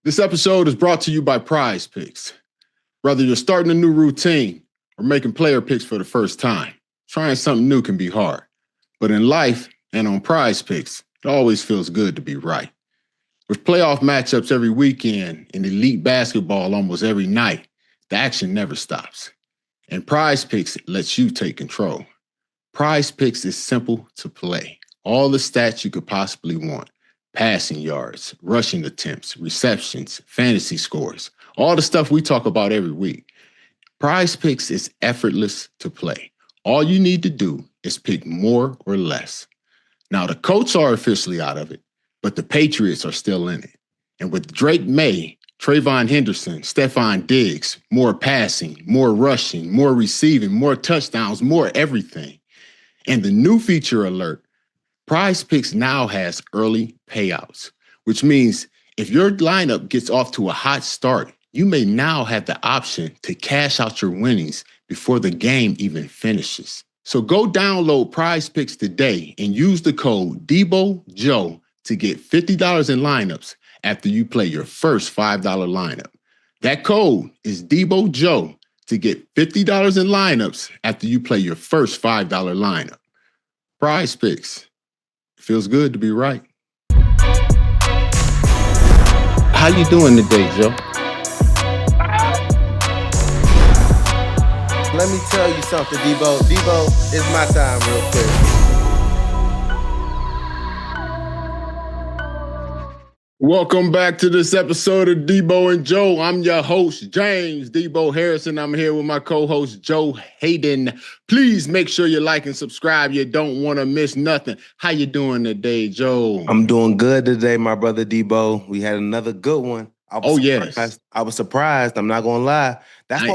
This episode is brought to you by Prize Picks. Whether you're starting a new routine or making player picks for the first time, trying something new can be hard. But in life and on Prize Picks, it always feels good to be right. With playoff matchups every weekend and elite basketball almost every night, the action never stops. And Prize Picks lets you take control. Prize Picks is simple to play. All the stats you could possibly want. Passing yards, rushing attempts, receptions, fantasy scores, all the stuff we talk about every week. Prize Picks is effortless to play. All you need to do is pick more or less. Now, the Colts are officially out of it, but the Patriots are still in it. And with Drake May, Trayvon Henderson, Stephon Diggs, more passing, more rushing, more receiving, more touchdowns, more everything. And the new feature alert, Prize Picks now has early payouts, which means if your lineup gets off to a hot start, you may now have the option to cash out your winnings before the game even finishes. So go download Prize Picks today and use the code Deebo Joe to get $50 in lineups after you play your first $5 lineup. That code is Deebo Joe to get $50 in lineups after you play your first $5 lineup. Prize Picks. Feels good to be right. How you doing today, Joe? Let me tell you something, Deebo. Deebo, it's my time real quick. Welcome back to this episode of Deebo and Joe. I'm your host, James Deebo Harrison. I'm here with my co-host, Joe Haden. Please make sure you like and subscribe. You don't want to miss nothing. How you doing today, Joe? I'm doing good today, my brother Deebo. We had another good one. Yes. I was surprised. I'm not going to lie. That's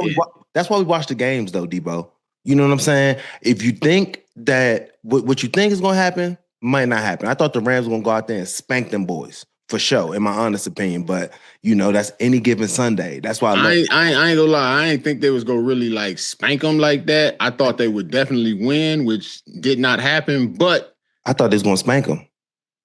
why we watch the games, though, Deebo. You know what I'm saying? If you think that what you think is going to happen might not happen. I thought the Rams were going to go out there and spank them boys. For sure, in my honest opinion, but you know that's any given Sunday. That's why I ain't gonna lie. I ain't think they was gonna really like spank them like that. I thought they would definitely win, which did not happen. But I thought they was gonna spank them.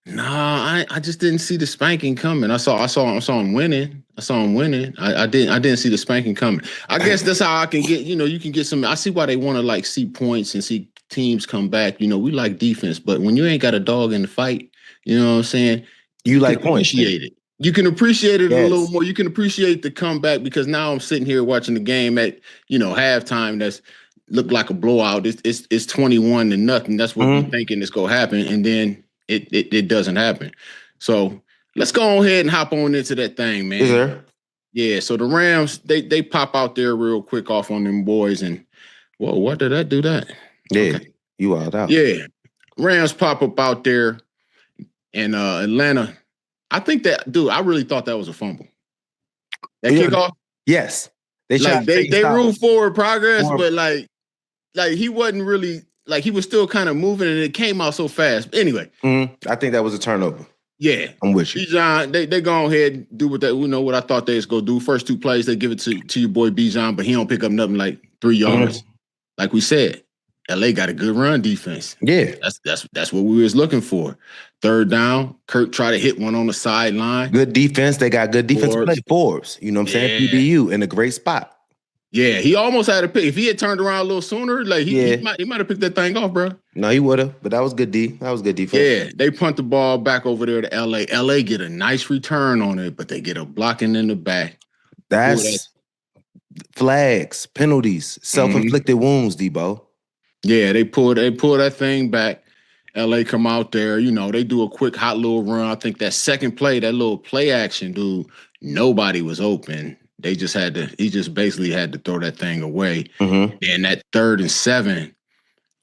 Nah, I just didn't see the spanking coming. I saw him winning. I didn't see the spanking coming. I guess that's how I can get. You can get some. I see why they want to like see points and see teams come back. We like defense, but when you ain't got a dog in the fight, you know what I'm saying. You like points. Appreciate it. You can appreciate it a little more. You can appreciate the comeback because now I'm sitting here watching the game at halftime. That's looked like a blowout. It's 21-0. That's what we're thinking is gonna happen, and then it doesn't happen. So let's go ahead and hop on into that thing, man. Is there? Yeah. So the Rams they pop out there real quick off on them boys, and what did that do that? Yeah, okay. You wild out. Yeah, Rams pop up out there. And Atlanta, I think that, dude, I really thought that was a fumble. That kickoff? Yes. They ruled forward progress, but like he wasn't really, like he was still kind of moving and it came out so fast. But anyway. I think that was a turnover. Yeah. I'm with you. Bijan, they go ahead and do what I thought they was going to do. First two plays, they give it to your boy Bijan, but he don't pick up nothing like 3 yards. Like we said. LA got a good run defense. Yeah. That's what we was looking for. Third down, Kirk tried to hit one on the sideline. Good defense. They got good defense play. Forbes. You know what I'm saying? PBU in a great spot. Yeah, he almost had a pick. If he had turned around a little sooner, like he might have picked that thing off, bro. No, he would have, but that was good D. That was good defense. Yeah, they punt the ball back over there to LA. LA get a nice return on it, but they get a blocking in the back. That's flags, penalties, self-inflicted wounds, Deebo. Yeah, they pull that thing back. LA come out there, they do a quick hot little run. I think that second play, that little play action, dude, nobody was open. He just basically had to throw that thing away. And that 3rd and 7,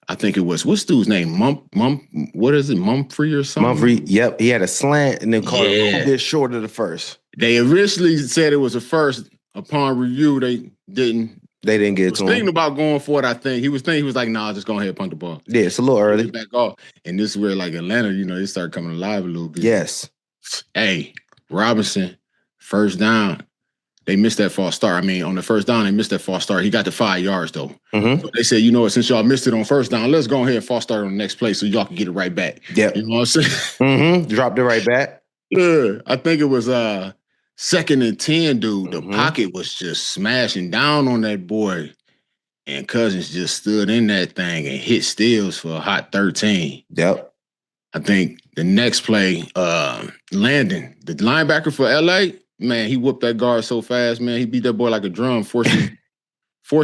I think it was, what's dude's name? What is it? Mumphrey or something? Mumphrey, yep. He had a slant and then caught it a little bit short of the first. They originally said it was a first. Upon review, they didn't. They didn't get to him. Thinking about going for it, I think. He was like, nah, just go ahead and punt the ball. Yeah, it's a little early. Back off. And this is where, like, Atlanta, they start coming alive a little bit. Yes. Hey, Robinson, first down. They missed that false start. I mean, on the first down, they missed that false start. He got the 5 yards, though. So they said, since y'all missed it on first down, let's go ahead and false start on the next play so y'all can get it right back. Yep. You know what I'm saying? Dropped it right back. Yeah. I think it was 2nd and 10, dude. The pocket was just smashing down on that boy. And Cousins just stood in that thing and hit steals for a hot 13. Yep. I think the next play, Landon, the linebacker for LA, man, he whooped that guard so fast, man. He beat that boy like a drum, forced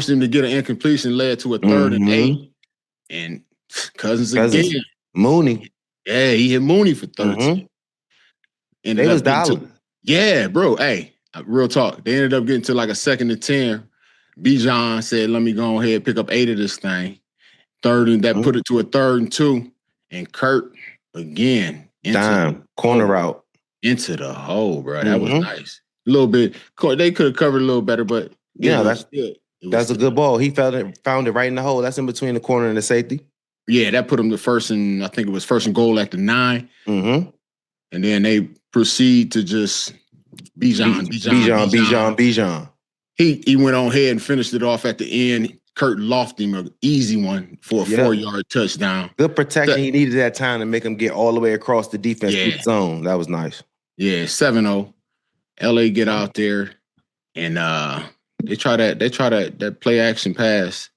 him to get an incompletion, led to a 3rd and 8. And Cousins again. Mooney. Yeah, he hit Mooney for 13. They was dialing. Yeah, bro. Hey, real talk. They ended up getting to like a 2nd and 10. Bijan said, let me go ahead and pick up 8 of this thing. 3rd and that put it to a 3rd and 2. And Kurt, again. Corner route. Into the hole, bro. That was nice. A little bit. They could have covered a little better, but yeah, that's a good ball. He found it right in the hole. That's in between the corner and the safety. Yeah, that put him to first and I think it was 1st and goal at the 9. And then they proceed to just Bijan. He went on ahead and finished it off at the end. Kurt lofted him an easy one for a 4-yard touchdown. Good protection. He needed that time to make him get all the way across the defense zone. That was nice. Yeah, 7-0. LA get out there and they try that play action pass.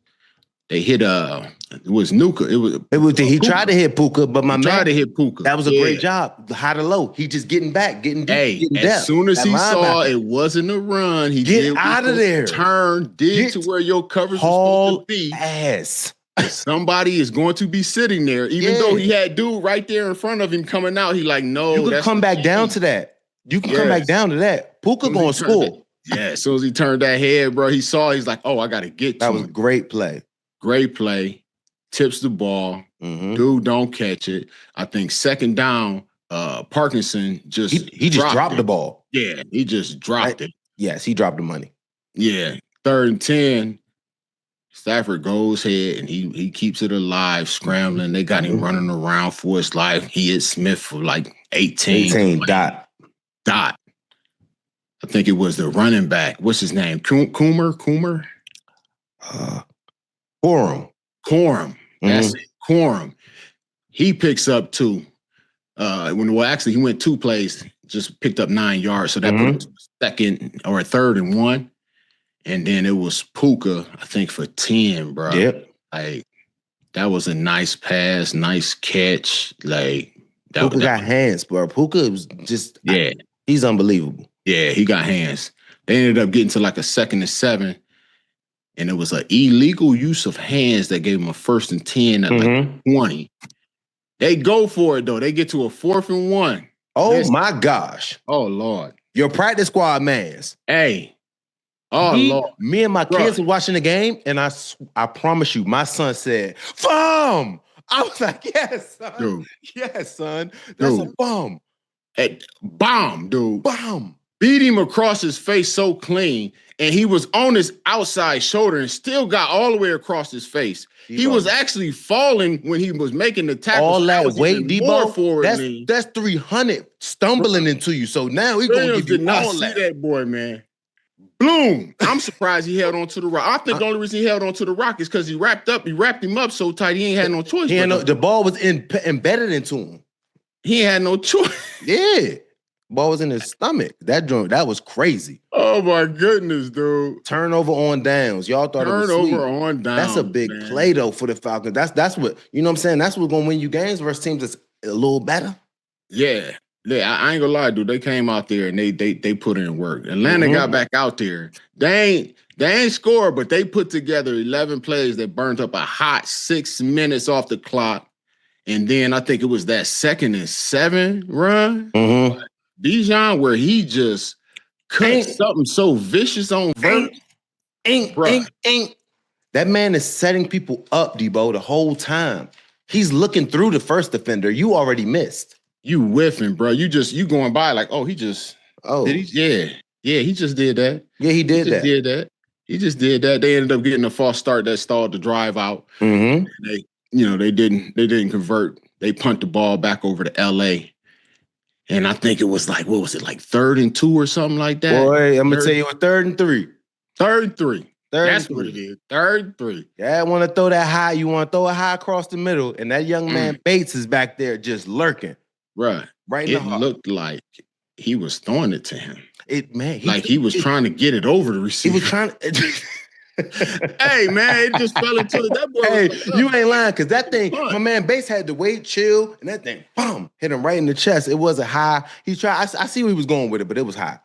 They hit it was Nuka. He tried to hit Puka, but my man tried to hit Puka. That was a great job. High to low. He just getting back, getting deep, getting depth. As soon as he saw it wasn't a run, he get out of there. Turn, to where your coverage was supposed to be. Somebody is going to be sitting there, even though he had dude right there in front of him coming out. He like, no. You can come back down to that. You can come back down to that. Puka going to score. As soon as he turned that head, bro, he's like, oh, I got to get to him. That was a great play. Great play. Tips the ball. Dude don't catch it. I think 2nd down, Parkinson just he just dropped the ball. Yeah, he just dropped it. Yes, he dropped the money. Yeah. 3rd and 10. Stafford goes ahead and he keeps it alive, scrambling. They got him running around for his life. He hit Smith for like 18. Dot. I think it was the running back. What's his name? Coomer? Corum. That's it. Corum. He picks up 2. He went 2 plays, just picked up 9 yards. So that put him 2nd or 3rd and 1. And then it was Puka, I think, for 10, bro. Yep. Like, that was a nice pass, nice catch. Like, Puka got hands, bro. Puka was just, he's unbelievable. Yeah, he got hands. They ended up getting to like a 2nd and 7. And it was an illegal use of hands that gave him a 1st and 10 at like 20. They go for it, though. They get to a 4th and 1. Oh, my gosh. Oh, Lord. Your practice squad mans. Hey. Oh, Lord. Me and my kids were watching the game, and I promise you, my son said, "Bum!" I was like, yes, son. Dude. Yes, son. That's a bum. Bomb, dude. Bomb. Beat him across his face so clean, and he was on his outside shoulder and still got all the way across his face. He was actually falling when he was making the tackle. All that weight, Deebo, that's 300 stumbling into you. So now he's going to give you all that. That boy, man. Bloom. I'm surprised he held on to the rock. I think the only reason he held on to the rock is because he wrapped him up so tight he ain't had no choice. The ball was embedded into him. He ain't had no choice. Yeah. Ball was in his stomach. That was crazy. Oh my goodness, dude. Turnover on downs. Y'all thought it was sweet. Turnover on downs. That's a big play though for the Falcons. That's what, you know what I'm saying? That's what's gonna win you games versus teams that's a little better. Yeah. Yeah, I ain't gonna lie, dude. They came out there and they put in work. Atlanta got back out there. They ain't scored, but they put together 11 plays that burned up a hot 6 minutes off the clock. And then I think it was that 2nd and 7 run. Bijan, where he just cut something so vicious on vert. That man is setting people up, Deebo, the whole time. He's looking through the first defender. You already missed. You whiffing, bro. You going by like, he just did he? Yeah, he just did that. Yeah, he did that. He just did that. They ended up getting a false start that stalled the drive out. And they didn't convert. They punt the ball back over to LA. And I think it was like, what was it, like 3rd and 2 or something like that? Boy, I'm going to tell you, 3rd and 3. 3rd and 3. That's what it is. 3rd and 3. Yeah, I want to throw that high. You want to throw it high across the middle. And that young man Bates is back there just lurking. Right. Right in the heart. It looked like he was throwing it to him. He was trying to get it over the receiver. He was trying to. Hey, man, it just fell into it. That boy was you ain't lying, because that thing, my man Bates had to wait, chill, and that thing, boom, hit him right in the chest. It wasn't high. He tried. I see where he was going with it, but it was high.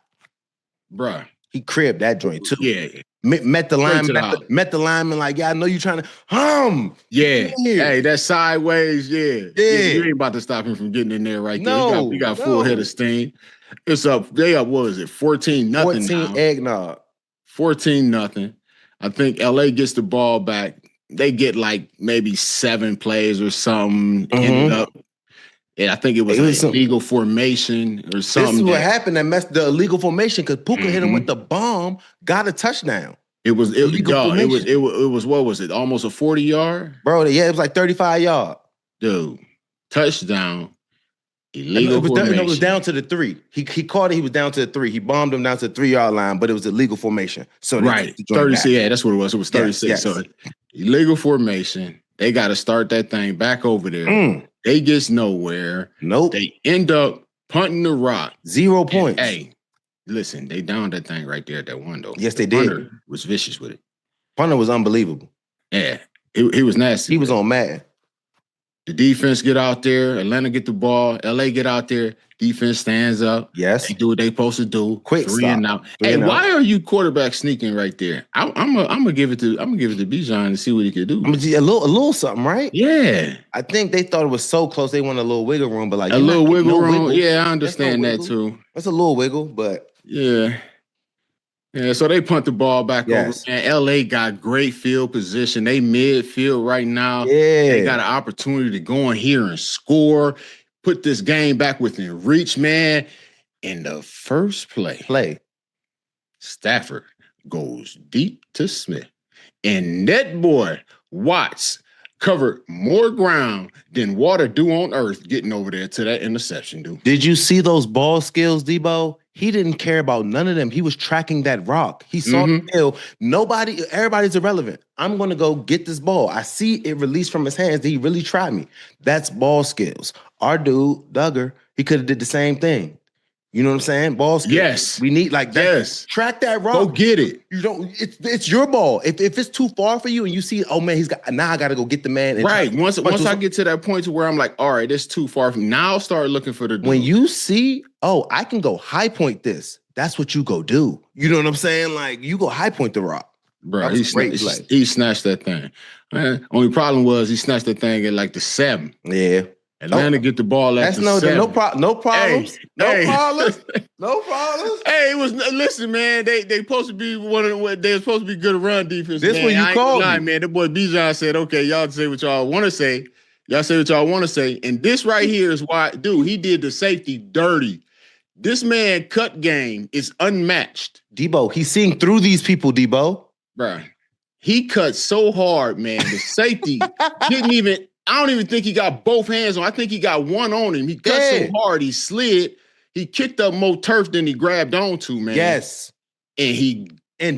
Bruh. He cribbed that joint, too. Yeah. Met the lineman like, yeah, I know you trying to Yeah. Hey, that sideways, yeah. You ain't about to stop him from getting in there right there. He got full head of steam. It's up. They up, what was it? 14-0 now. 14 eggnog. 14-0. I think LA gets the ball back. They get like maybe 7 plays or something. Ended up. And I think it was an illegal formation or something. This is what happened that messed the illegal formation, because Puka hit him with the bomb, got a touchdown. It was what was it? Almost a 40-yard? Bro, yeah, it was like 35 yards. Dude, touchdown. Illegal formation. It was down to the 3. He caught it. He was down to the 3. He bombed him down to the 3-yard line, but it was illegal formation. So 36. Yeah, that's what it was. It was 36. Yes. So illegal formation. They got to start that thing back over there. They gets nowhere. Nope. They end up punting the rock. 0 points. And, hey, listen, they downed that thing right there at that window. Yes, they did. Punter was vicious with it. Punter was unbelievable. Yeah, he was nasty. He was on Madden. The defense get out there. Atlanta get the ball. LA get out there. Defense stands up. Yes. They do what they supposed to do. Quick 3 and stop. out. Hey, why are you quarterback sneaking right there? I'm gonna give it to Bijan and see what he can do. A little something, right? Yeah. I think they thought it was so close they wanted a little wiggle room, but like a little wiggle room. Yeah, I understand that too. That's a little wiggle, but yeah. Yeah, so they punt the ball back over. And LA got great field position. They midfield right now. Yeah. They got an opportunity to go in here and score, put this game back within reach, man. In the first play, Stafford goes deep to Smith. And that boy, Watts, covered more ground than water do on earth getting over there to that interception, dude. Did you see those ball skills, Deebo? He didn't care about none of them. He was tracking that rock. He saw the hill. Everybody's irrelevant. I'm going to go get this ball. I see it released from his hands. Did he really try me? That's ball skills. Our dude, Duggar, he could have did the same thing. You know what I'm saying? Ball skills. Yes. We need like that. Yes. Track that rock. Go get it. You don't. It's your ball. If it's too far for you and you see, oh man, I got to go get the man. And right. Once I get to that point to where I'm like, all right, it's too far from. Now I'll start looking for the dude. When you see, oh, I can go high point this. That's what you go do. You know what I'm saying? Like you go high point the rock. Bro, he snatched that thing. Only problem was he snatched that thing at like the 7. Yeah. Atlanta get the ball at the 7. No problems. Hey. No problems. Hey, it was listen, man. They supposed to be they're supposed to be good at run defense. This when you called me, man. That boy Bijan said, "Okay, y'all say what y'all want to say. Y'all say what y'all want to say." And this right here is why, dude. He did the safety dirty. This man cut game is unmatched. Deebo, he's seeing through these people. Deebo, bro, he cut so hard, man. The safety didn't even. I don't even think he got both hands on. I think he got one on him. He cut so hard, he slid. He kicked up more turf than he grabbed onto, man. Yes. And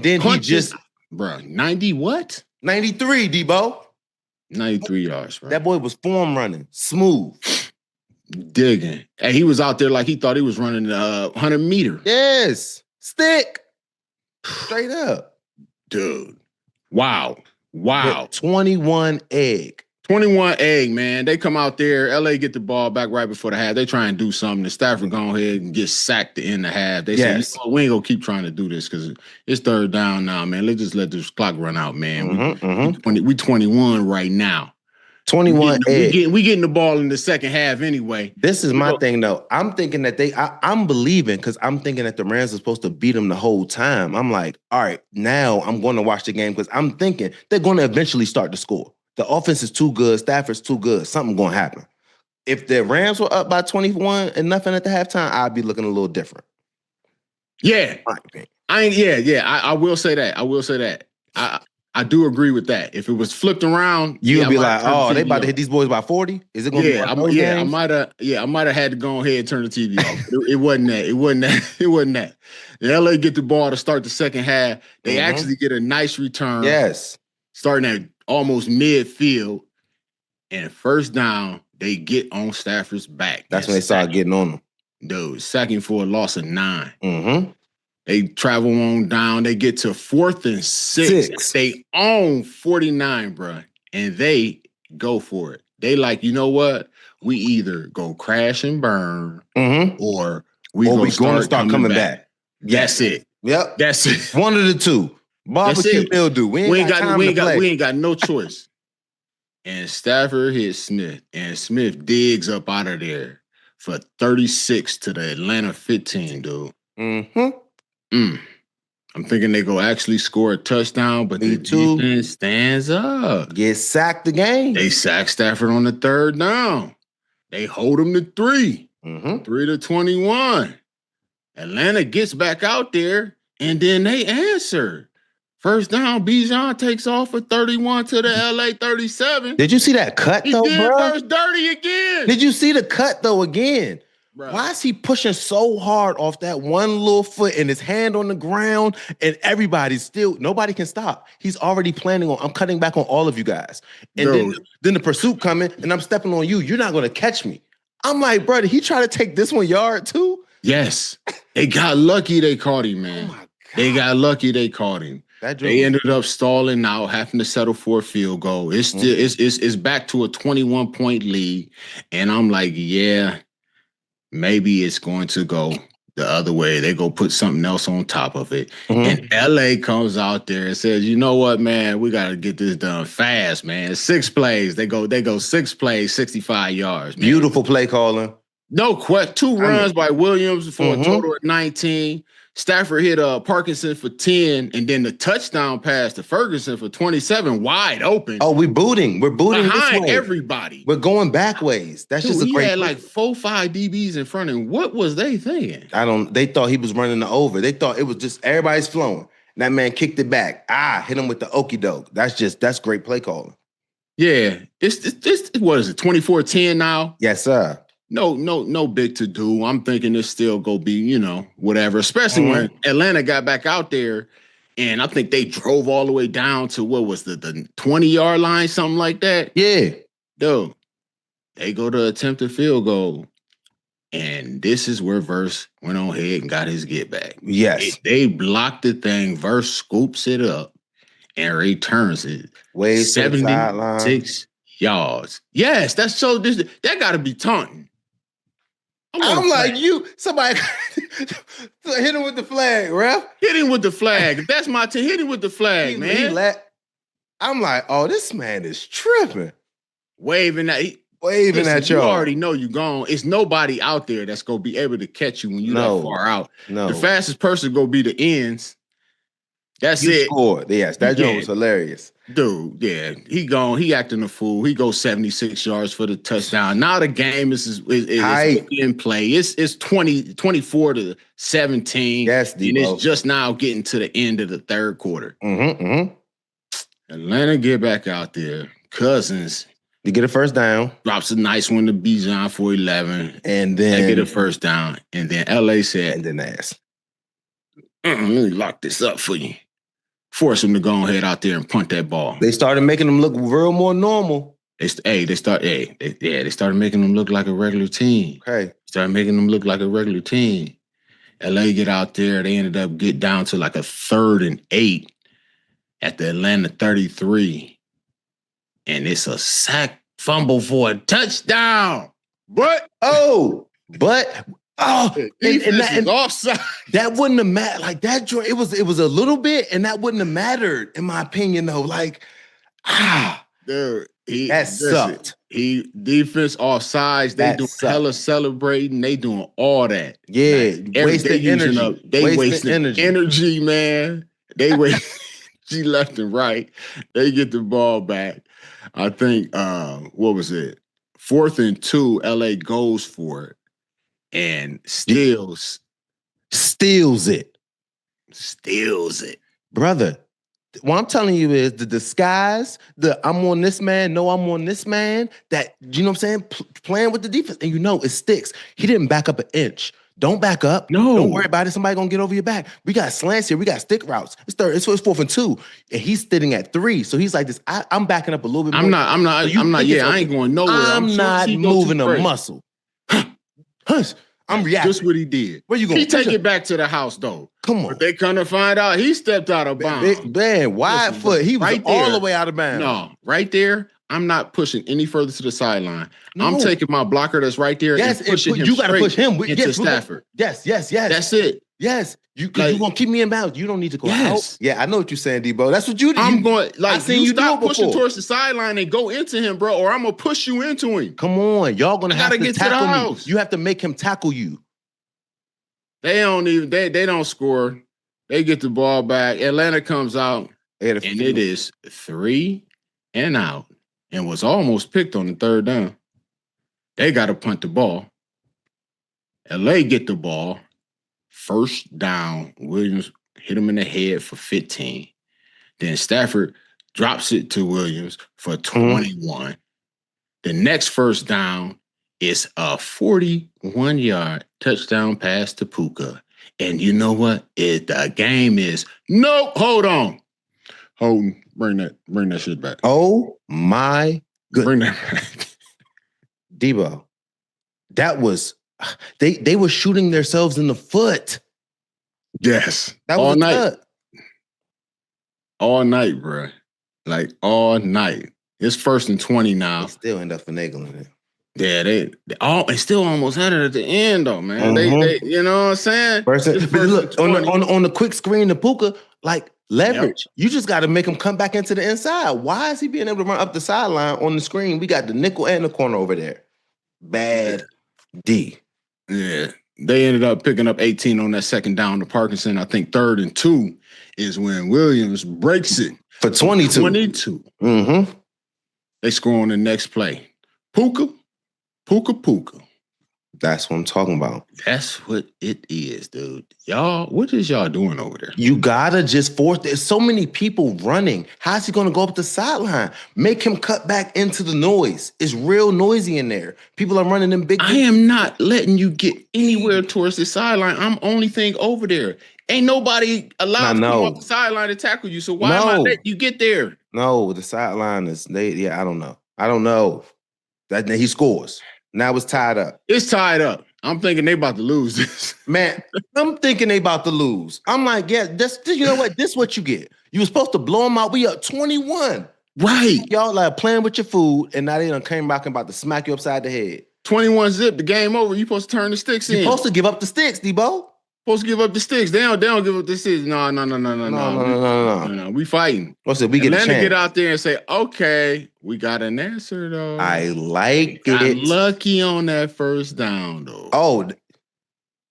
then he just, bro, 90 what? 93, Deebo. 93 yards, bro. That boy was form running, smooth. Digging. And he was out there like he thought he was running 100 meter. Yes. Stick. Straight up. Dude. Wow. 21 egg. 21 egg, man. They come out there. LA get the ball back right before the half. They try and do something. The Stafford go ahead and get sacked to end the half. They say, we ain't going to keep trying to do this because it's 3rd down now, man. Let's just let this clock run out, man. We 21 right now. 21 egg. We getting the ball in the second half anyway. This is my thing, though. I'm thinking that I'm believing because I'm thinking that the Rams are supposed to beat them the whole time. I'm like, all right, now I'm going to watch the game because I'm thinking they're going to eventually start to score. The offense is too good. Stafford's too good. Something going to happen. If the Rams were up by 21 and nothing at the halftime, I'd be looking a little different. Yeah. I will say that. I do agree with that. If it was flipped around, you'd be like, oh, they about to hit these boys by 40? Is it going to be I might have had to go ahead and turn the TV off. It wasn't that. The LA get the ball to start the second half. They actually get a nice return. Yes. Starting at almost midfield, and 1st down, they get on Stafford's back. That's when they started getting on him. Dude, sacking for a loss of 9. Mm-hmm. They travel on down. They get to 4th and 6. They own 49, bro, and they go for it. They like, you know what? We either go crash and burn, or we going to start coming back. That's it. Yep. That's it. One of the two. Barbecue mildew. We ain't got no choice. And Stafford hit Smith, and Smith digs up out of there for 36 to the Atlanta 15, dude. I'm thinking they go actually score a touchdown, but the defense stands up. Get sacked again. They sack Stafford on the 3rd down. They hold him to 3. 3-21. Atlanta gets back out there, and then they answer. First down, Bijan takes off for 31 to the LA 37. Did you see that cut, though, bro? First dirty again. Did you see the cut, though, again? Bro. Why is he pushing so hard off that one little foot and his hand on the ground, and nobody can stop? He's already planning on, I'm cutting back on all of you guys. And then the pursuit coming, and I'm stepping on you. You're not going to catch me. I'm like, brother, he tried to take this 1 yard, too? Yes. They got lucky they caught him, man. Oh, my God. They got lucky they caught him. They ended up stalling out, having to settle for a field goal. It's still it's back to a 21-point lead. And I'm like, yeah, maybe it's going to go the other way. They go put something else on top of it. And LA comes out there and says, you know what, man, we got to get this done fast, man. 6 plays. They go 6 plays, 65 yards. Man. Beautiful play calling. No question. 2 runs by Williams for a total of 19. Stafford hit Parkinson for 10, and then the touchdown pass to Ferguson for 27, wide open. Oh, we're booting behind this way. Everybody. We're going back ways. That's just a great. He had like 4-5 DBs in front of him. What was they thinking? They thought he was running the over. They thought it was just everybody's flowing. That man kicked it back. Hit him with the okie doke. That's great play calling. Yeah, it's what is it? 24-10 now. Yes, sir. No big to do. I'm thinking it's still go be, whatever. Especially when Atlanta got back out there, and I think they drove all the way down to what was the 20-yard line, something like that. Yeah. Dude, they go to attempt a field goal, and this is where Verse went on ahead and got his get back. Yes. They blocked the thing. Verse scoops it up and returns it. 76 yards. Yes, that's so. That got to be taunting. I'm like, somebody hit him with the flag, ref. Hit him with the flag. If that's my team, hit him with the flag, man. I'm like, oh, this man is tripping. Waving at y'all. You already know you gone. It's nobody out there that's going to be able to catch you when you're that far out. No. The fastest person going to be the ends. That's it. Scored. Yes, that joke was hilarious. Dude, yeah. He gone. He acting a fool. He goes 76 yards for the touchdown. Now the game is in play. It's 24 to 17. Yes, and it's just now getting to the end of the 3rd quarter. Atlanta get back out there. Cousins. They get a first down. Drops a nice one to Bijan for 11. And then they get a first down. And then LA said, and then ass. Let me lock this up for you. Force them to go ahead out there and punt that ball. They started making them look real more normal. They started making them look like a regular team. Okay. Started making them look like a regular team. LA get out there. They ended up get down to like a 3rd and 8 at the Atlanta 33. And it's a sack fumble for a touchdown. But and offside. That wouldn't have mattered. Like that, it was a little bit, and that wouldn't have mattered, in my opinion, though. Like, dude, that sucked. Defense offsides. They do hella celebrating. They doing all that. Yeah, wasting energy. They wasting energy, man. They waste energy left and right. They get the ball back. I think what was it? 4th and 2. LA goes for it. And steals it. Brother, what I'm telling you is the disguise, I'm on this man, no, I'm on this man, that, you know what I'm saying, playing with the defense. And it sticks. He didn't back up an inch. Don't back up. No. Don't worry about it. Somebody gonna get over your back. We got slants here. We got stick routes. It's 4th and 2. And he's sitting at 3. So he's like this. I'm backing up a little bit more. I'm not. Yeah, I ain't going nowhere. I'm not moving a muscle. Hush. I'm reacting. Just what he did. Where you going? He take it back to the house, though. Come on. But they come to find out he stepped out of bounds. Man, wide foot. He was right all there. the way out of bounds. No, right there, I'm not pushing any further to the sideline. No. I'm taking my blocker that's right there and pushing him. You got to push him into Stafford. Yes. That's it. Yes. You won't keep me in bounds. You don't need to go out. Yeah, I know what you're saying, Deebo. That's what you do. I'm going, like, you stop pushing before. towards the sideline and go into him, bro, or I'm going to push you into him. Come on. Y'all going to have to get tackle to the me. house. You have to make him tackle you. They don't score. They get the ball back. Atlanta comes out, and it is 3 and out, and was almost picked on the third down. They got to punt the ball. LA get the ball. First down, Williams hit him in the head for 15. Then Stafford drops it to Williams for 21. The next first down is a 41-yard touchdown pass to Puka. And you know what? The game is hold on. Bring that shit back. Oh my goodness. Bring that back. Deebo, that was they were shooting themselves in the foot. Yes. That was all night. Cut. All night, bro. Like all night. It's 1st and 20 now. They still end up finagling it. Yeah, they still almost had it at the end, though, man. They you know what I'm saying? But look, on the quick screen, the Puka, like leverage. Yep. You just got to make him come back into the inside. Why is he being able to run up the sideline on the screen? We got the nickel and the corner over there. Bad D. Yeah. They ended up picking up 18 on that second down to Parkinson. I think 3rd and 2 is when Williams breaks it. For 22. 22. They score on the next play. Puka. That's what I'm talking about. That's what it is, dude. Y'all, what is y'all doing over there? You gotta just force. There's so many people running. How's he gonna go up the sideline? Make him cut back into the noise. It's real noisy in there. People are running them big. I am not letting you get anywhere towards the sideline. I'm only thing over there. Ain't nobody allowed to come off the sideline to tackle you. So why am I letting you get there? No, the sideline is I don't know. That he scores. Now it's tied up. It's tied up. I'm thinking they about to lose this. Man, I'm thinking they about to lose. I'm like, yeah, you know what? This is what you get. You were supposed to blow them out. We up 21. Right. Y'all like playing with your food, and now they done came back and about to smack you upside the head. 21 zip, the game over. You supposed to turn the sticks in. You supposed to give up the sticks, Deebo. Supposed to give up the sticks. They don't give up the sticks. No. We fighting. What's it? We get a chance. Get out there and say, okay, we got an answer though. I like it. Got lucky on that first down though. Oh,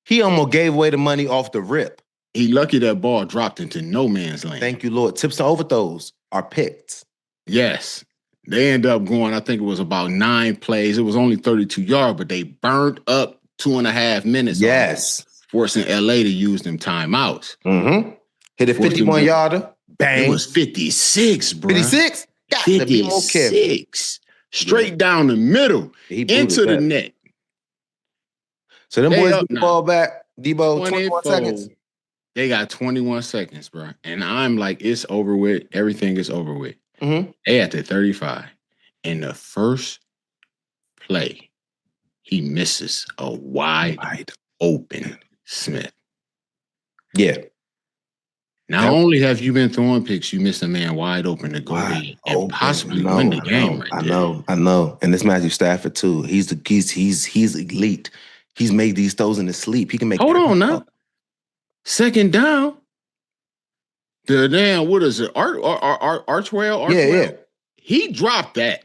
he almost gave away the money off the rip. He lucky that ball dropped into no man's land. Thank you, Lord. Tips to overthrows are picked. Yes. They end up going, I think it was about 9 plays. It was only 32 yards, but they burned up 2.5 minutes. Yes. Forcing LA to use them timeouts. Hit a 51-yarder. Bang. It was 56, bro. 56? Got 56. To be more careful. Straight down the middle. Into the net. So them boys get the ball back. Deebo, 21 seconds. They got 21 seconds, bro. And I'm like, it's over with. Everything is over with. They at the 35. In the first play, he misses a wide open Smith. Yeah. Not only have you been throwing picks, you missed a man wide open to go ahead and possibly win the game. I know. And this Matthew Stafford too. He's elite. He's made these throws in his sleep. He can make. Hold on now. Second down. The damn, what is it? Archwell? Yeah. He dropped that.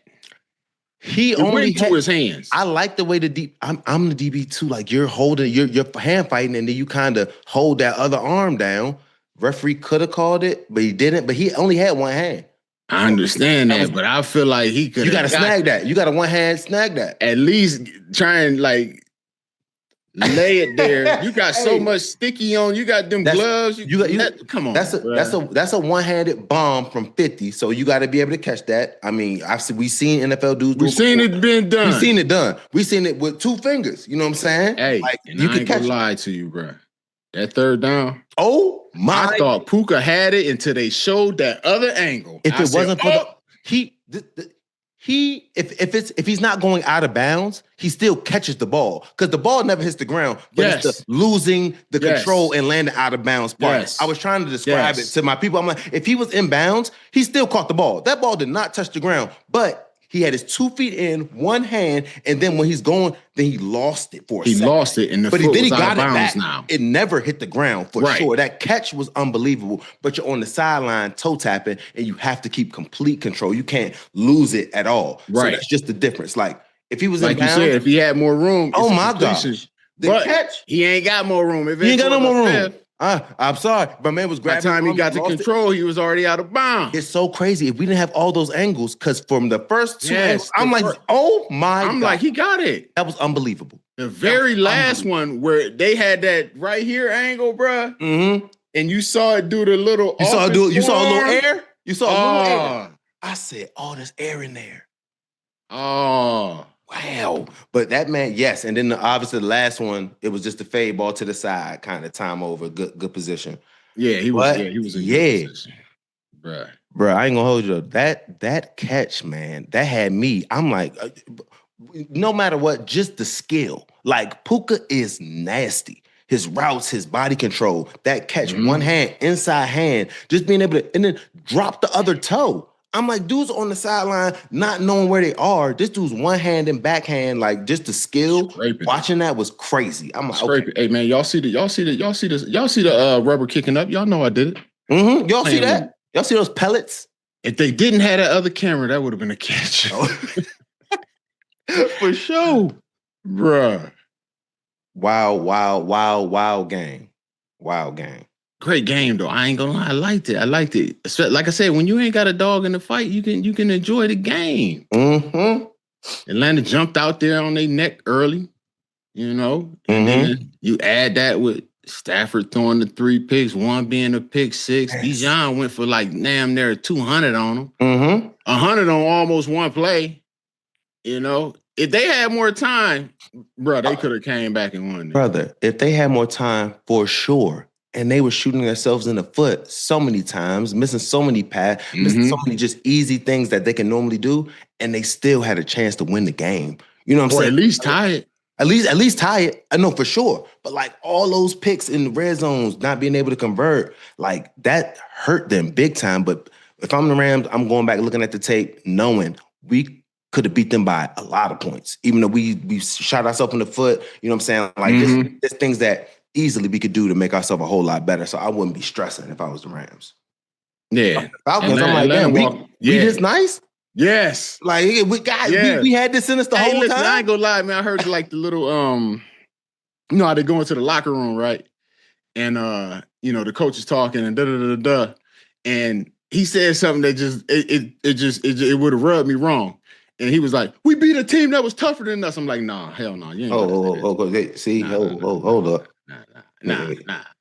He only went to his hands. I like the way I'm the DB too. Like you're holding, you're hand fighting, and then you kind of hold that other arm down. Referee could have called it, but he didn't. But he only had one hand. I understand that, but I feel like he could. You got to snag that. You got to one hand snag that. At least try and like lay it there. You got so much sticky on. You got them gloves. Come on. That's a one-handed bomb from 50. So you got to be able to catch that. I mean, we've seen NFL dudes. We've seen it been done. We've seen it done. We've seen it with 2 fingers. You know what I'm saying? Hey, like, you can catch. Lie to you, bro. That third down. Oh my! I thought Puka had it until they showed that other angle. If it wasn't for he if he's not going out of bounds, he still catches the ball because the ball never hits the ground. But it's the losing the control and landing out of bounds part. I was trying to describe it to my people. I'm like, if he was in bounds, he still caught the ball. That ball did not touch the ground, but he had his 2 feet in, one hand, and then when he's going, then he lost it for a second. He lost it, and the foot was out of bounds now. It never hit the ground for sure. That catch was unbelievable, but you're on the sideline toe tapping, and you have to keep complete control. You can't lose it at all. Right. So that's just the difference. Like, if he was in bounds, like you said, if he had more room, oh my gosh. The catch, he ain't got more room. He ain't got no more room. I'm sorry, but man was grabbing. By the time he got to control, he was already out of bounds. It's so crazy. If we didn't have all those angles, because from the first 2 angles, I'm like, oh my God. I'm like, he got it. That was unbelievable. The very last one where they had that right here angle, bruh, and you saw it do the little. You saw a little air. You saw a little air. I said, oh, there's air in there. Oh. Wow. But that man, yes. And then obviously the last one, it was just a fade ball to the side, kind of time over, good position. Yeah, he was in good position. Bruh, I ain't gonna hold you up. That catch, man, that had me. I'm like, no matter what, just the skill. Like, Puka is nasty. His routes, his body control, that catch, one hand, inside hand, just being able to, and then drop the other toe. I'm like, dudes on the sideline, not knowing where they are. This dude's one hand and backhand, like just the skill. Watching that was crazy. I'm like, okay. Hey man, y'all see the rubber kicking up. Y'all know I did it. Y'all see that? Y'all see those pellets? If they didn't have that other camera, that would have been a catch. For sure. Bruh. Wow game. Wow game. Great game though. I ain't gonna lie. I liked it. Like I said, when you ain't got a dog in the fight, you can enjoy the game. Atlanta jumped out there on their neck early, and then you add that with Stafford throwing the 3 picks, one being a pick 6. Bijan went for like damn near 200 on him. 100 on almost one play. If they had more time, bro, they could have came back and won. Brother, if they had more time, for sure. And they were shooting themselves in the foot so many times, missing so many paths, missing so many just easy things that they can normally do, and they still had a chance to win the game. You know what I'm saying? Or at least tie it. At least tie it. I know for sure. But like all those picks in the red zones, not being able to convert, like that hurt them big time. But if I'm the Rams, I'm going back looking at the tape, knowing we could have beat them by a lot of points, even though we shot ourselves in the foot. You know what I'm saying? Like there's things that easily we could do to make ourselves a whole lot better. So I wouldn't be stressing if I was the Rams. Yeah. Falcons, I'm like, damn, we this nice? Yes. Like, we had this in us the whole time. I ain't gonna lie, man. I heard like the little, how they go into the locker room, right? And, the coach is talking and da-da-da-da-da. And he said something that it would have rubbed me wrong. And he was like, we beat a team that was tougher than us. I'm like, nah, hell no. You ain't see, hold up. Nah.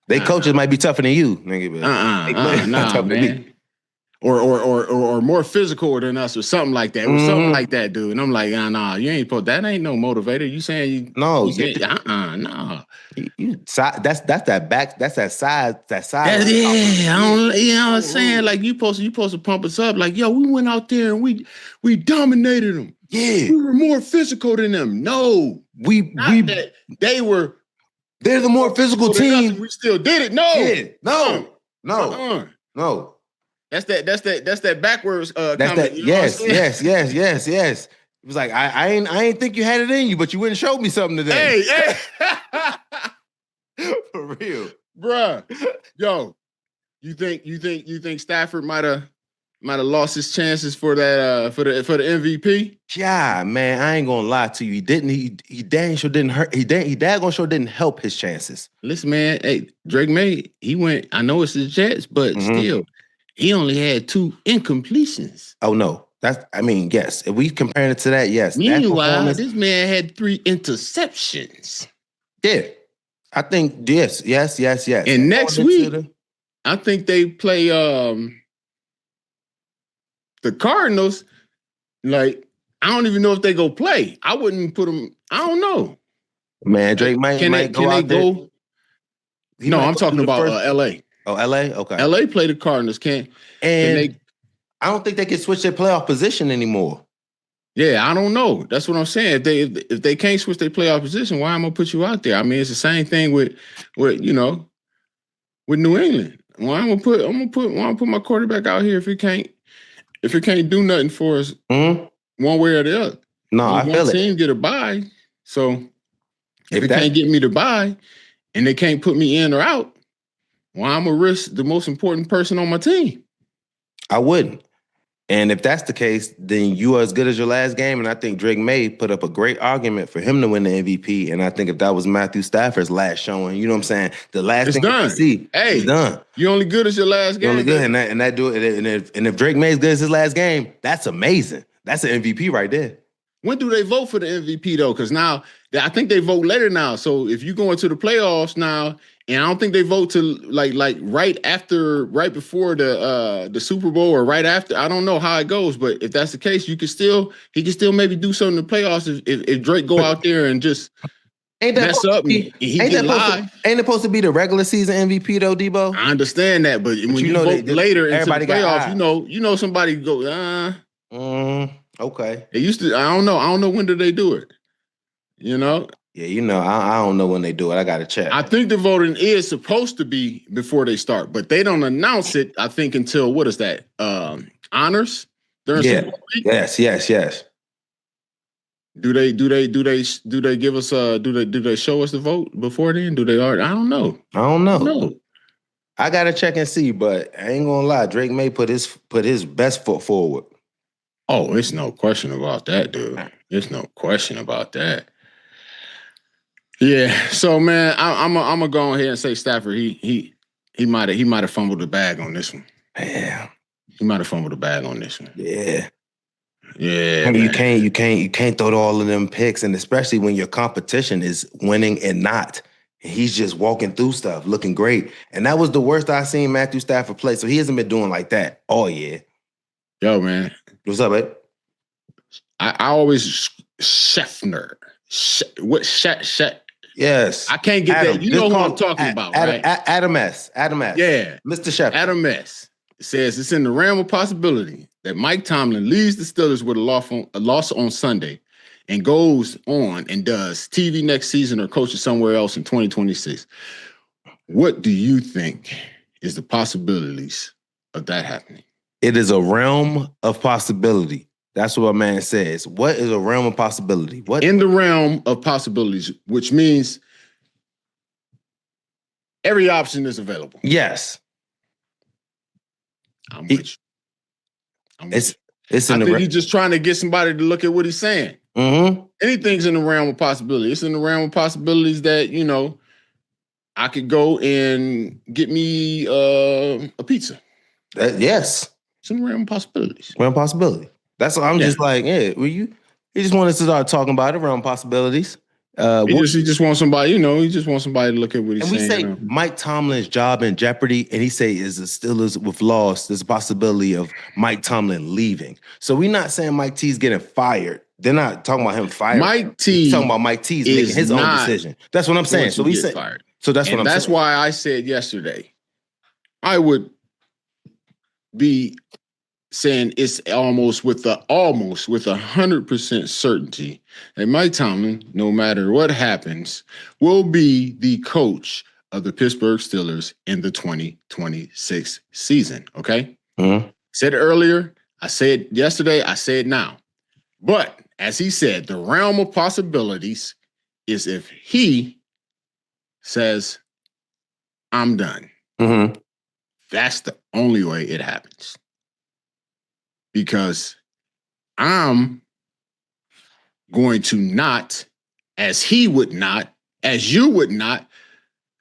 They coaches might be tougher than you, nigga. Nah, man. Or more physical than us, or something like that. Or something like that, dude. And I'm like, nah, you ain't that ain't no motivator. You saying you? No, nah. That's that back. That's that side. I don't. You know what I'm saying? Like you supposed to pump us up. Like, yo, we went out there and we dominated them. Yeah, we were more physical than them. No, they were. They're the more physical team. We still did it. No, yeah, no. That's that backwards comment. That, yes. It was like I ain't think you had it in you, but you wouldn't show me something today. Hey. For real, bruh. Yo, you think Stafford might have lost his chances for that for the MVP? Yeah, man, I ain't gonna lie to you. He didn't. He dang sure didn't hurt. He daggone sure didn't help his chances. Listen, man. Hey, Drake May. He went. I know it's the Jets, but still. He only had 2 incompletions. Oh, no. Yes. If we compare it to that, yes. Meanwhile, this man had 3 interceptions. Yeah. I think, yes. And next week, I think they play the Cardinals. Like, I don't even know if they go play. I wouldn't put them, I don't know. Man, Drake might go out there. No, I'm talking about L.A. Oh, L.A.? Okay. L.A. play the Cardinals, I don't think they can switch their playoff position anymore. Yeah, I don't know. That's what I'm saying. If they can't switch their playoff position, why am I gonna put you out there? I mean, it's the same thing with with New England. Why I'm gonna put my quarterback out here if it can't do nothing for us one way or the other. No, I feel one team get a bye. So if it can't get me to bye and they can't put me in or out, why I'm gonna risk the most important person on my team? I wouldn't. And if that's the case, then you are as good as your last game. And I think Drake May put up a great argument for him to win the MVP. And I think if that was Matthew Stafford's last showing, you know what I'm saying? The last thing done. See, hey, it's done. You only good as your last game. You only good, and if Drake May is good as his last game, that's amazing. That's an MVP right there. When do they vote for the MVP though? Because now I think they vote later now. So if you go into the playoffs now, and I don't think they vote to like right before the Super Bowl or right after. I don't know how it goes, but if that's the case, he can still maybe do something in the playoffs if Drake go out there and just mess up and he get live. Ain't it supposed to be the regular season MVP though, Deebo? I understand that, but when you vote later into the playoffs, you know somebody go okay. They used to. I don't know when did they do it. You know. Yeah, I don't know when they do it. I got to check. I think the voting is supposed to be before they start, but they don't announce it. I think until what is that? Honors. Yes. Do they give us do they show us the vote before then? Do they already? I don't know. No. I gotta check and see, but I ain't gonna lie. Drake May put his best foot forward. Oh, it's no question about that, dude. There's no question about that. Yeah, so man, I'm gonna go ahead and say Stafford. He might have fumbled the bag on this one. Yeah, he might have fumbled the bag on this one. Yeah. You can't throw all of them picks, and especially when your competition is winning and not. He's just walking through stuff, looking great, and that was the worst I seen Matthew Stafford play. So he hasn't been doing like that all year. Yo, man, what's up, babe? I always Scheffner. Yes. I can't get that. You know who I'm talking about, right? Adam S. Yeah. Mr. Shepard. Adam S. says it's in the realm of possibility that Mike Tomlin leads the Steelers with a loss on Sunday and goes on and does TV next season or coaches somewhere else in 2026. What do you think is the possibilities of that happening? It is a realm of possibility. That's what my man says. What is a realm of possibility? What in the realm of possibilities, which means every option is available. Yes. I'm with you. I think he's just trying to get somebody to look at what he's saying. Mm-hmm. Anything's in the realm of possibility. It's in the realm of possibilities that, I could go and get me a pizza. Yes. It's in the realm of possibilities. Realm of possibility. That's what I'm just like, you just want us to start talking about it, realm possibilities. He just wants somebody, he just wants somebody to look at what he's saying. And we say Mike Tomlin's job in jeopardy, and he say is the Steelers with loss, there's a possibility of Mike Tomlin leaving. So we're not saying Mike T's getting fired. They're not talking about him fired. Mike T. Talking about Mike T's making his own decision. That's what I'm saying. So we say fired. So that's what I'm saying. That's why I said yesterday, I would be saying it's almost with 100% certainty that Mike Tomlin, no matter what happens, will be the coach of the Pittsburgh Steelers in the 2026 season. Okay? Mm-hmm. Said it earlier. I said yesterday. I say it now. But as he said, the realm of possibilities is if he says, "I'm done." Mm-hmm. That's the only way it happens. Because I'm going to not, as he would not, as you would not,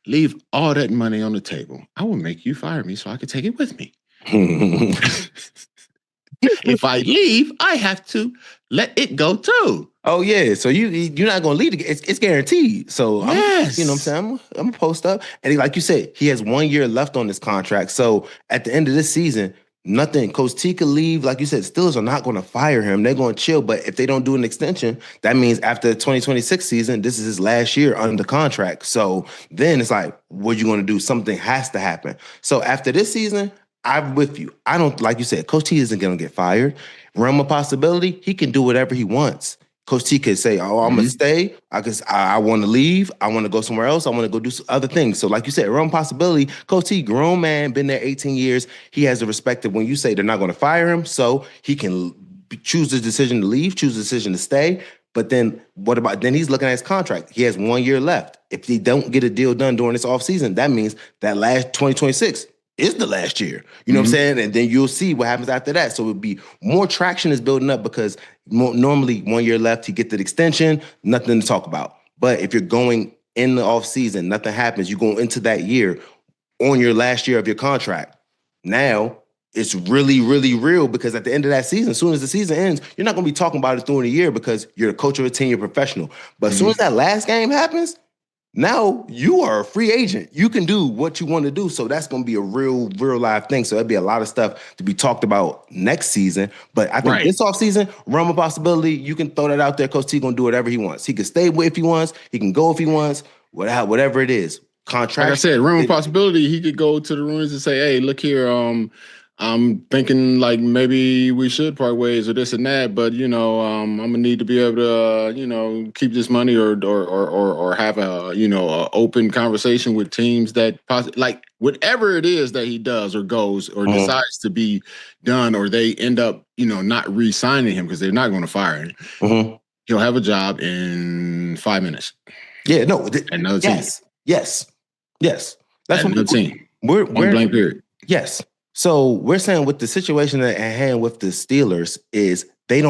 leave all that money on the table. I will make you fire me so I can take it with me. If I leave, I have to let it go too. Oh yeah, so you're not gonna leave. It's guaranteed. So yes. I'm saying? I'm gonna post up, and like you said, he has 1 year left on this contract. So at the end of this season, nothing. Coach T could leave. Like you said, Steelers are not going to fire him. They're going to chill. But if they don't do an extension, that means after the 2026 season, this is his last year under contract. So then it's like, what are you going to do? Something has to happen. So after this season, I'm with you. I don't, like you said, Coach T isn't going to get fired. Realm of possibility, he can do whatever he wants. Coach T could say, "Oh, I'm gonna stay. I want to leave. I want to go somewhere else. I want to go do other things." So, like you said, realm of possibility. Coach T, grown man, been there 18 years. He has the respect of when you say they're not going to fire him, so he can choose the decision to leave, choose the decision to stay. But then what about, then he's looking at his contract. He has 1 year left. If he don't get a deal done during this offseason, that means that last 2026 is the last year. You know what I'm saying? And then you'll see what happens after that. So it'll be more traction is building up because normally 1 year left, you get the extension, nothing to talk about. But if you're going in the offseason, nothing happens, you go into that year on your last year of your contract. Now, it's really, really real because at the end of that season, as soon as the season ends, you're not going to be talking about it during the year because you're the coach of a team, you're professional. But as soon as that last game happens, now you are a free agent. You can do what you want to do. So that's going to be a real, real live thing. So there'll be a lot of stuff to be talked about next season. But I think this offseason, realm of possibility, you can throw that out there. Coach T going to do whatever he wants. He can stay if he wants. He can go if he wants. Whatever it is. Contract. Like I said, realm of possibility, he could go to the rooms and say, "Hey, look here, I'm thinking like maybe we should part ways or this and that, but I'm gonna need to be able to keep this money or have a a open conversation with teams that like whatever it is that he does or goes or decides to be done, or they end up not re-signing him because they're not going to fire him. He'll have a job in 5 minutes. Yeah, no, another team. Yes. That's another team. We're blank period. Yes. So we're saying with the situation at hand with the Steelers is they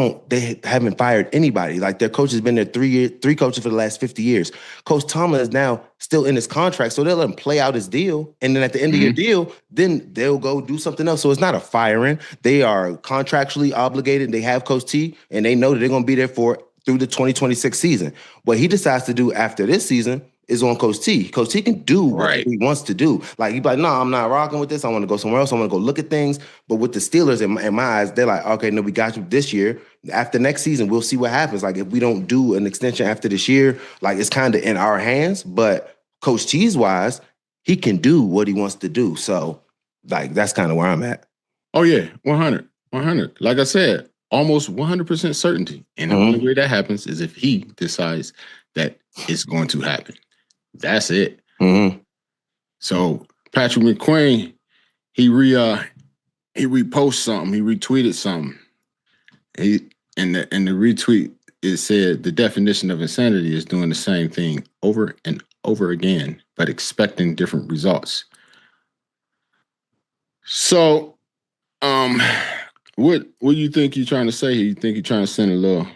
haven't fired anybody. Like their coach has been there 3 years, 3 coaches for the last 50 years. Coach Tomlin is now still in his contract, so they'll let him play out his deal. And then at the end of your deal, then they'll go do something else. So it's not a firing. They are contractually obligated. They have Coach T, and they know that they're going to be there through the 2026 season. What he decides to do after this season is on Coach T. Coach T can do what he wants to do. Like, he'd be like, "No, I'm not rocking with this. I want to go somewhere else. I want to go look at things." But with the Steelers, in my eyes, they're like, "Okay, no, we got you this year. After next season, we'll see what happens. Like, if we don't do an extension after this year, like, it's kind of in our hands." But Coach T's wise, he can do what he wants to do. So, like, that's kind of where I'm at. Oh, yeah, 100. Like I said, almost 100% certainty. And the only way that happens is if he decides that it's going to happen. That's it. So Patrick McQueen, he reposted something. He retweeted something. And the retweet, it said the definition of insanity is doing the same thing over and over again, but expecting different results. So, what do you think you're trying to say here? You think you're trying to send a little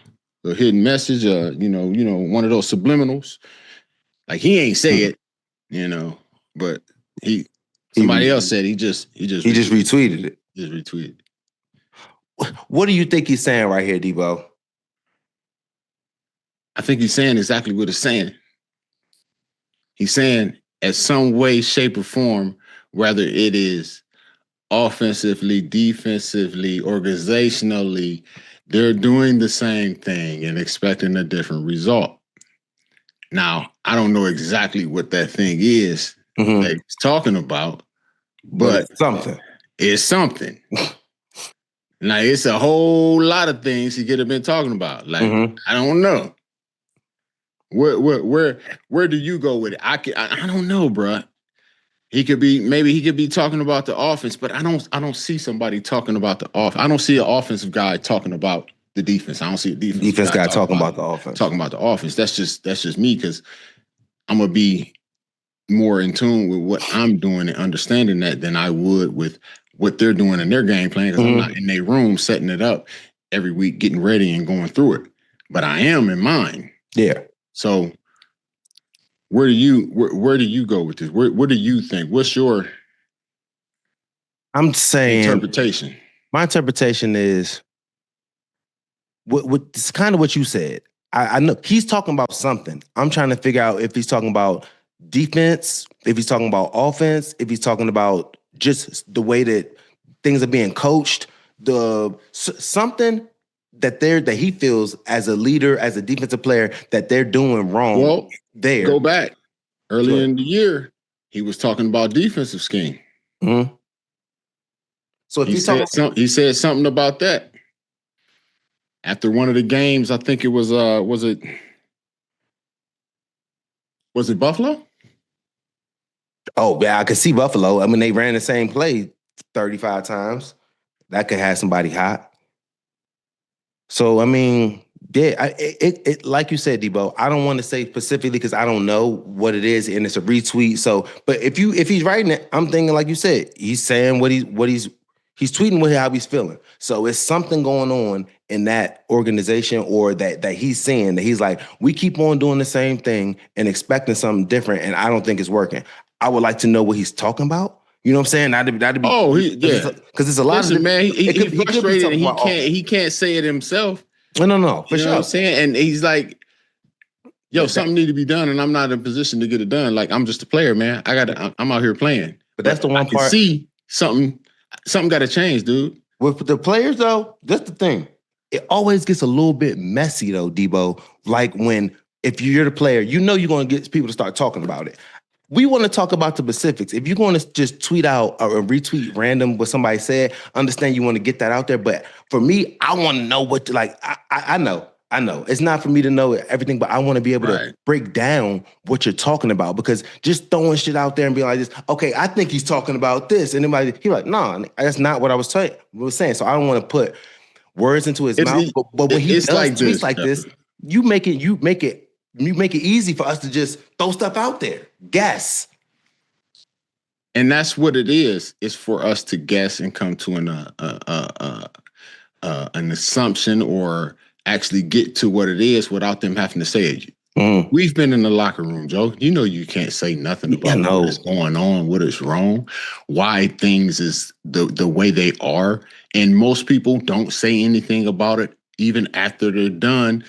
hidden message? One of those subliminals. Like, he ain't say it, but somebody else said he just retweeted it. Just retweeted. What do you think he's saying right here, Deebo? I think he's saying exactly what he's saying. He's saying, at some way, shape, or form, whether it is offensively, defensively, organizationally, they're doing the same thing and expecting a different result. Now, I don't know exactly what that thing is that he's talking about, but it's something. Now, it's a whole lot of things he could have been talking about. Like, I don't know. Where do you go with it? I don't know, bruh. Maybe he could be talking about the offense, but I don't see somebody talking about the offense. I don't see an offensive guy talking about the defense. I don't see a defense guy talking about the offense. Talking about the offense. That's just me, because I'm gonna be more in tune with what I'm doing and understanding that than I would with what they're doing in their game plan, because I'm not in their room setting it up every week, getting ready and going through it. But I am in mine. Yeah. So where do you go with this? What do you think? What's your interpretation? My interpretation is it's kind of what you said. I know he's talking about something. I'm trying to figure out if he's talking about defense, if he's talking about offense, if he's talking about just the way that things are being coached, something that he feels as a leader, as a defensive player, that they're doing wrong. Well, go back earlier in the year, he was talking about defensive scheme. So if he said something about that after one of the games. I think it was Buffalo? Oh, yeah, I could see Buffalo. I mean, they ran the same play 35 times. That could have somebody hot. So, I mean, yeah, it like you said, Deebo, I don't want to say specifically because I don't know what it is, and it's a retweet. So, but if he's writing it, I'm thinking, like you said, he's saying he's tweeting how he's feeling. So it's something going on in that organization, or that he's saying that he's like, we keep on doing the same thing and expecting something different, and I don't think it's working. I would like to know what he's talking about. You know what I'm saying? That'd be. Oh, because it's a lot. Listen, of man, he's frustrated and he can't say it himself. No, for you know sure. What I'm saying, and he's like, "Yo, something need to be done, and I'm not in a position to get it done. Like, I'm just a player, man. I'm out here playing. But that's the one I can part. See something got to change, dude. With the players, though, that's the thing. It always gets a little bit messy, though, Deebo. Like if you're the player, you're going to get people to start talking about it. We want to talk about the specifics. If you're going to just tweet out or retweet random what somebody said, understand you want to get that out there. But for me, I want to know what I know. It's not for me to know everything, but I want to be able to break down what you're talking about, because just throwing shit out there and being like this, okay, I think he's talking about this. And he's like, no, that's not what I was saying. So I don't want to put words into his mouth. But when he does tweets like this, you make it easy for us to just throw stuff out there. Guess. And that's what it is. It's for us to guess and come to an assumption, or actually get to what it is without them having to say it. We've been in the locker room, Joe. You know you can't say nothing about what is going on, what is wrong, why things is the way they are. And most people don't say anything about it even after they're done,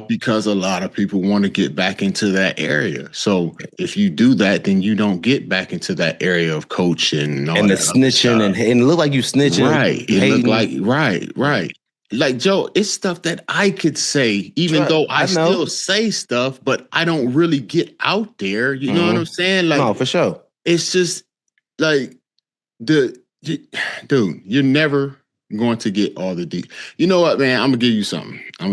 because a lot of people want to get back into that area. So if you do that, then you don't get back into that area of coaching and all the snitching, and it look like you snitching. Right. It looked like, right. Like, Joe, it's stuff that I could say, even though I still say stuff, but I don't really get out there. You know what I'm saying? Like, no, for sure. It's just like dude, you're never going to get all the deep. You know what, man? I'm gonna give you something. I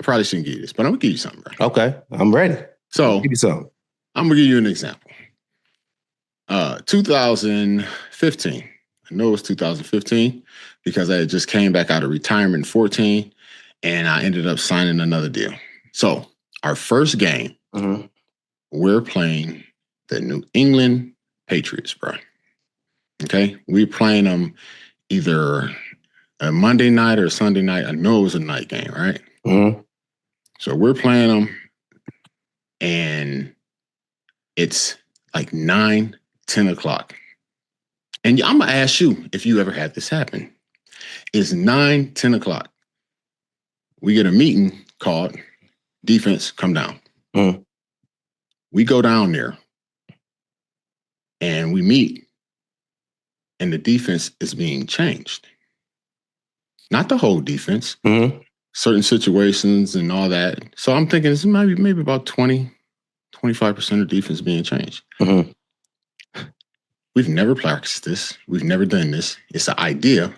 probably shouldn't give you this, but I'm gonna give you something, bro. Okay, I'm ready. So give you something. I'm gonna give you an example. 2015. I know it was 2015 because I just came back out of retirement in 14, and I ended up signing another deal. So our first game, we're playing the New England Patriots, bro. Okay, we're playing them either a Monday night or a Sunday night. I know it was a night game, right? So we're playing them, and it's like 9, 10 o'clock. And I'm going to ask you if you ever had this happen. It's 9, 10 o'clock. We get a meeting called, defense, come down. We go down there, and we meet, and the defense is being changed. Not the whole defense. Certain situations and all that. So I'm thinking it's maybe about 20, 25% of defense being changed. We've never practiced this. We've never done this. It's an idea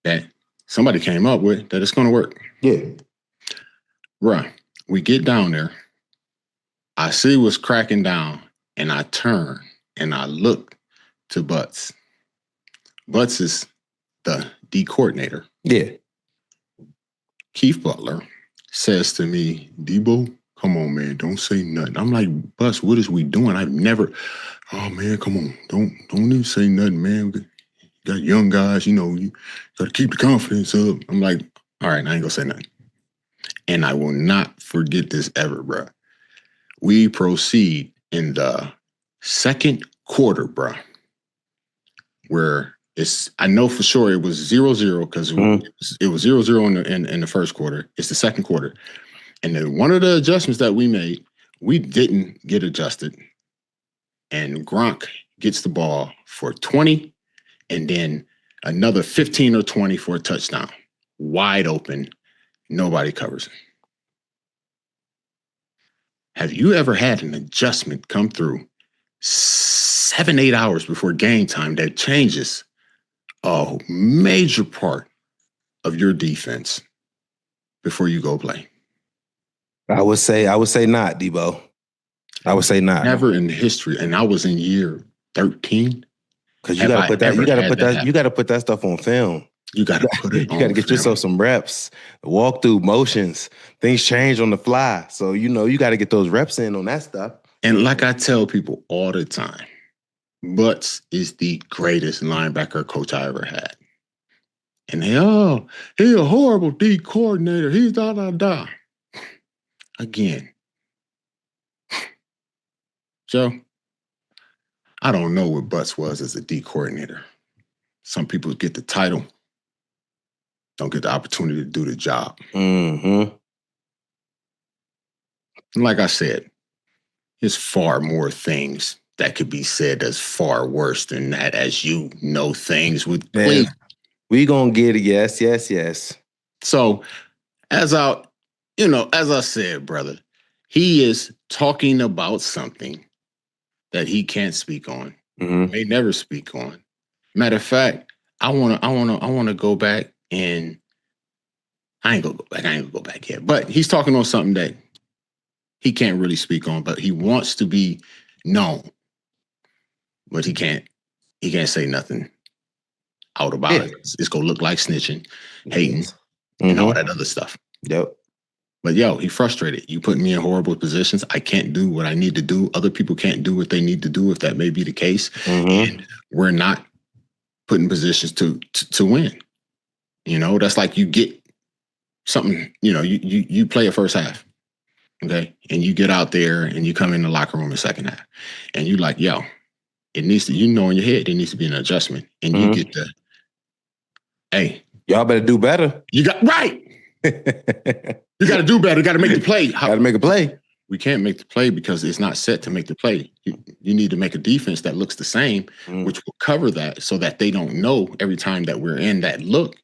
that somebody came up with that it's going to work. Yeah. Right. We get down there. I see what's cracking down, and I turn and I look to Butts. Butts is the D coordinator. Yeah. Keith Butler says to me, Deebo, come on, man, don't say nothing. I'm like, Butts, what is we doing? I've never, oh man, come on, don't even say nothing, man. We got young guys, you got to keep the confidence up. I'm like, all right, I ain't gonna say nothing. And I will not forget this ever, bro. We proceed in the second quarter, bro, where I know for sure it was 0-0 because it was 0-0 in the first quarter. It's the second quarter. And then one of the adjustments that we made, we didn't get adjusted. And Gronk gets the ball for 20, and then another 15 or 20 for a touchdown. Wide open. Nobody covers it. Have you ever had an adjustment come through 7-8 hours before game time that changes a major part of your defense before you go play? I would say not, Deebo. I would say not. Never in history, and I was in year 13. Because you got to put that. You got to put that stuff on film. You got to put it on. You got to get yourself some reps, walk through motions. Things change on the fly, so you got to get those reps in on that stuff. And like I tell people all the time, Butts is the greatest linebacker coach I ever had. And he's a horrible D coordinator. He's da. Again, Joe, I don't know what Butts was as a D coordinator. Some people get the title, don't get the opportunity to do the job. Mm-hmm. And like I said, there's far more things that could be said that's far worse than that, as you know things with Cleveland. We gonna get it, yes. So, as I said, brother, he is talking about something that he can't speak on, may never speak on. Matter of fact, I wanna go back, and I ain't gonna go back yet. But he's talking on something that he can't really speak on, but he wants to be known. But he can't say nothing out about it. It's gonna look like snitching, hating, and all that other stuff. Yep. But he frustrated. You put me in horrible positions. I can't do what I need to do. Other people can't do what they need to do, if that may be the case. And we're not put in positions to win. That's like you get something, you play a first half. Okay. And you get out there and you come in the locker room in the second half. And you like, it needs to, in your head, there needs to be an adjustment. And you get the, hey. Y'all better do better. You got, right. You got to do better. You got to make the play. Got to make a play. We can't make the play because it's not set to make the play. You need to make a defense that looks the same, which will cover that so that they don't know every time that we're in that look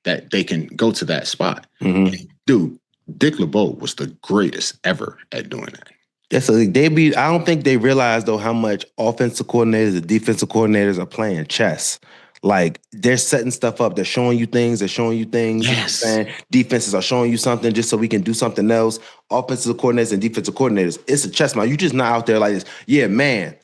that they can go to that spot. And dude, Dick LeBeau was the greatest ever at doing that. Yeah, so I don't think they realize, though, how much offensive coordinators and defensive coordinators are playing chess. Like, they're setting stuff up. They're showing you things. Yes. You know what I'm saying? Defenses are showing you something just so we can do something else. Offensive coordinators and defensive coordinators, it's a chess match. You're just not out there like this. Yeah, man.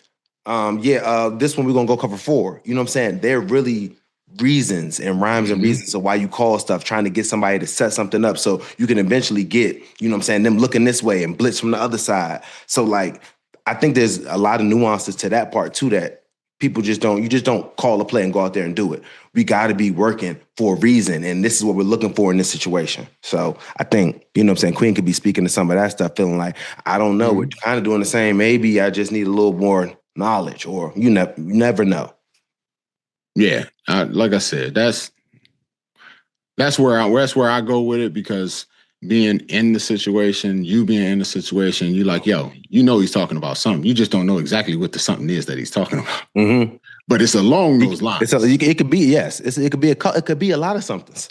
This one we're going to go cover 4. You know what I'm saying? They're really reasons and rhymes and reasons of why you call stuff, trying to get somebody to set something up so you can eventually get, you know what I'm saying, them looking this way and blitz from the other side. So, like, I think there's a lot of nuances to that part, too, that people you just don't call a play and go out there and do it. We got to be working for a reason, and this is what we're looking for in this situation. So I think, you know what I'm saying, Queen could be speaking to some of that stuff, feeling like, I don't know, we're kind of doing the same. Maybe I just need a little more knowledge, or you never know. Yeah, like I said, that's where I go with it, because being in the situation, you being in the situation, you like, he's talking about something. You just don't know exactly what the something is that he's talking about. But it's along those lines. It could be, yes. It could be a lot of somethings.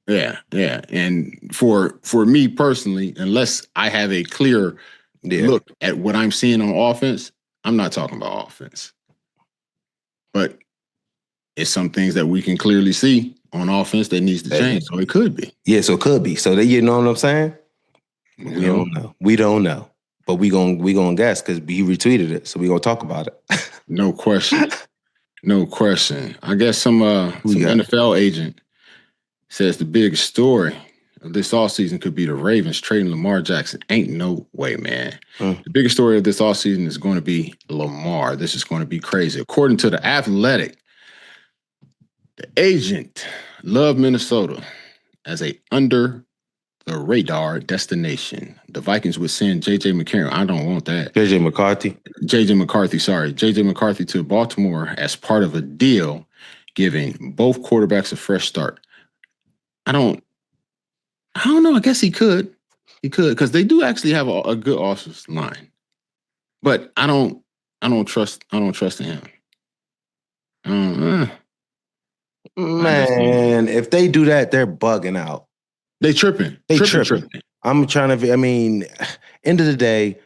Yeah. And for me personally, unless I have a clear look at what I'm seeing on offense, I'm not talking about offense. But it's some things that we can clearly see on offense that needs to change. So it could be. Yeah, so it could be. So you know what I'm saying? We don't know. We don't know. But we gonna guess because he retweeted it. So we gonna talk about it. No question. No question. I guess some NFL agent says the big story of this offseason could be the Ravens trading Lamar Jackson. Ain't no way, man. The biggest story of this offseason is going to be Lamar. This is going to be crazy. According to The Athletic, the agent loved Minnesota as a under-the-radar destination. The Vikings would send J.J. McCarron. I don't want that. J.J. McCarthy, sorry. J.J. McCarthy to Baltimore as part of a deal giving both quarterbacks a fresh start. I don't know. I guess he could. Because they do actually have a good offensive line. But I don't trust in him. Man, if they do that, they're bugging out. They tripping. Tripping. I'm trying to, end of the day,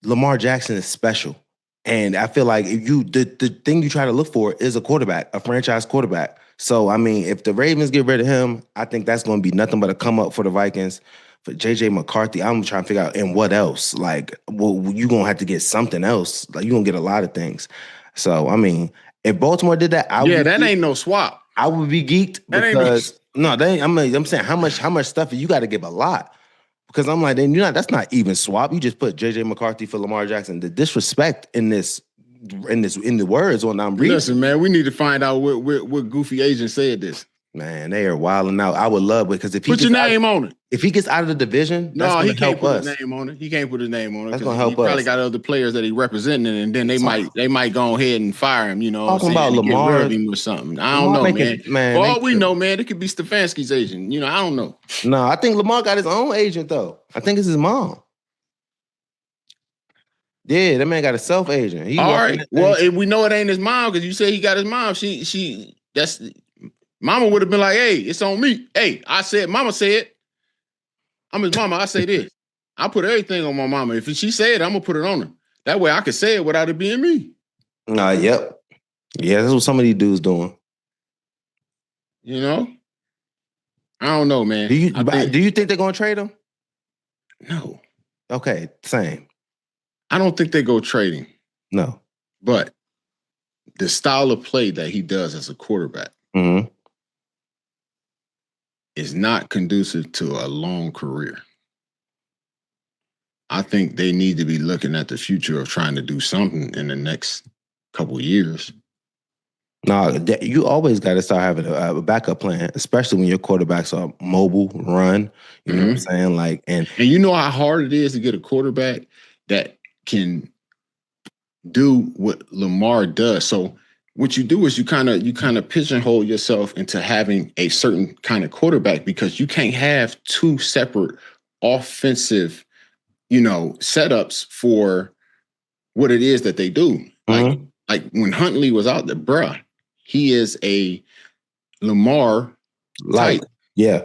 Lamar Jackson is special. And I feel like if the thing you try to look for is a quarterback, a franchise quarterback. So, I mean, if the Ravens get rid of him, I think that's going to be nothing but a come up for the Vikings. For J.J. McCarthy, I'm trying to figure out, and what else? Like, well, you're going to have to get something else. Like, you're going to get a lot of things. So, I mean, if Baltimore did that, that ain't no swap. I would be geeked because, no, that ain't, I'm saying how much stuff you got to give a lot. Because I'm like, then that's not even swap. You just put J.J. McCarthy for Lamar Jackson. The disrespect in the words when I'm reading. Listen, man, we need to find out what goofy agent said this. Man, they are wilding out. I would love it because if he put your name on it. If he gets out of the division, that's he can't put his name on it. He can't put his name on it. That's gonna help us. He probably got other players that he representing, and then they might go ahead and fire him. You know, talking about Lamar, get rid of him or something. I don't know, man. For all we know, man, it could be Stefanski's agent. You know, I don't know. No, I think Lamar got his own agent though. I think it's his mom. Yeah, that man got a self agent. All right. Well, if we know it ain't his mom because you say he got his mom. That's Mama would have been like, "Hey, it's on me. Hey, Mama said, I'm his mama. I say this. I put everything on my mama. If she said, I'm gonna put it on her. That way I can say it without it being me." Yep. Yeah, that's what some of these dudes doing. You know, I don't know, man. Do you think they're gonna trade him? No. Okay, same. I don't think they go trading. No. But the style of play that he does as a quarterback is not conducive to a long career. I think they need to be looking at the future of trying to do something in the next couple of years. No, you always got to start having a backup plan, especially when your quarterbacks are mobile, run. You know what I'm saying? Like, and you know how hard it is to get a quarterback that can do what Lamar does. So what you do is you kind of pigeonhole yourself into having a certain kind of quarterback because you can't have two separate offensive, setups for what it is that they do. Like when Huntley was out there, bruh, he is a Lamar type. Yeah.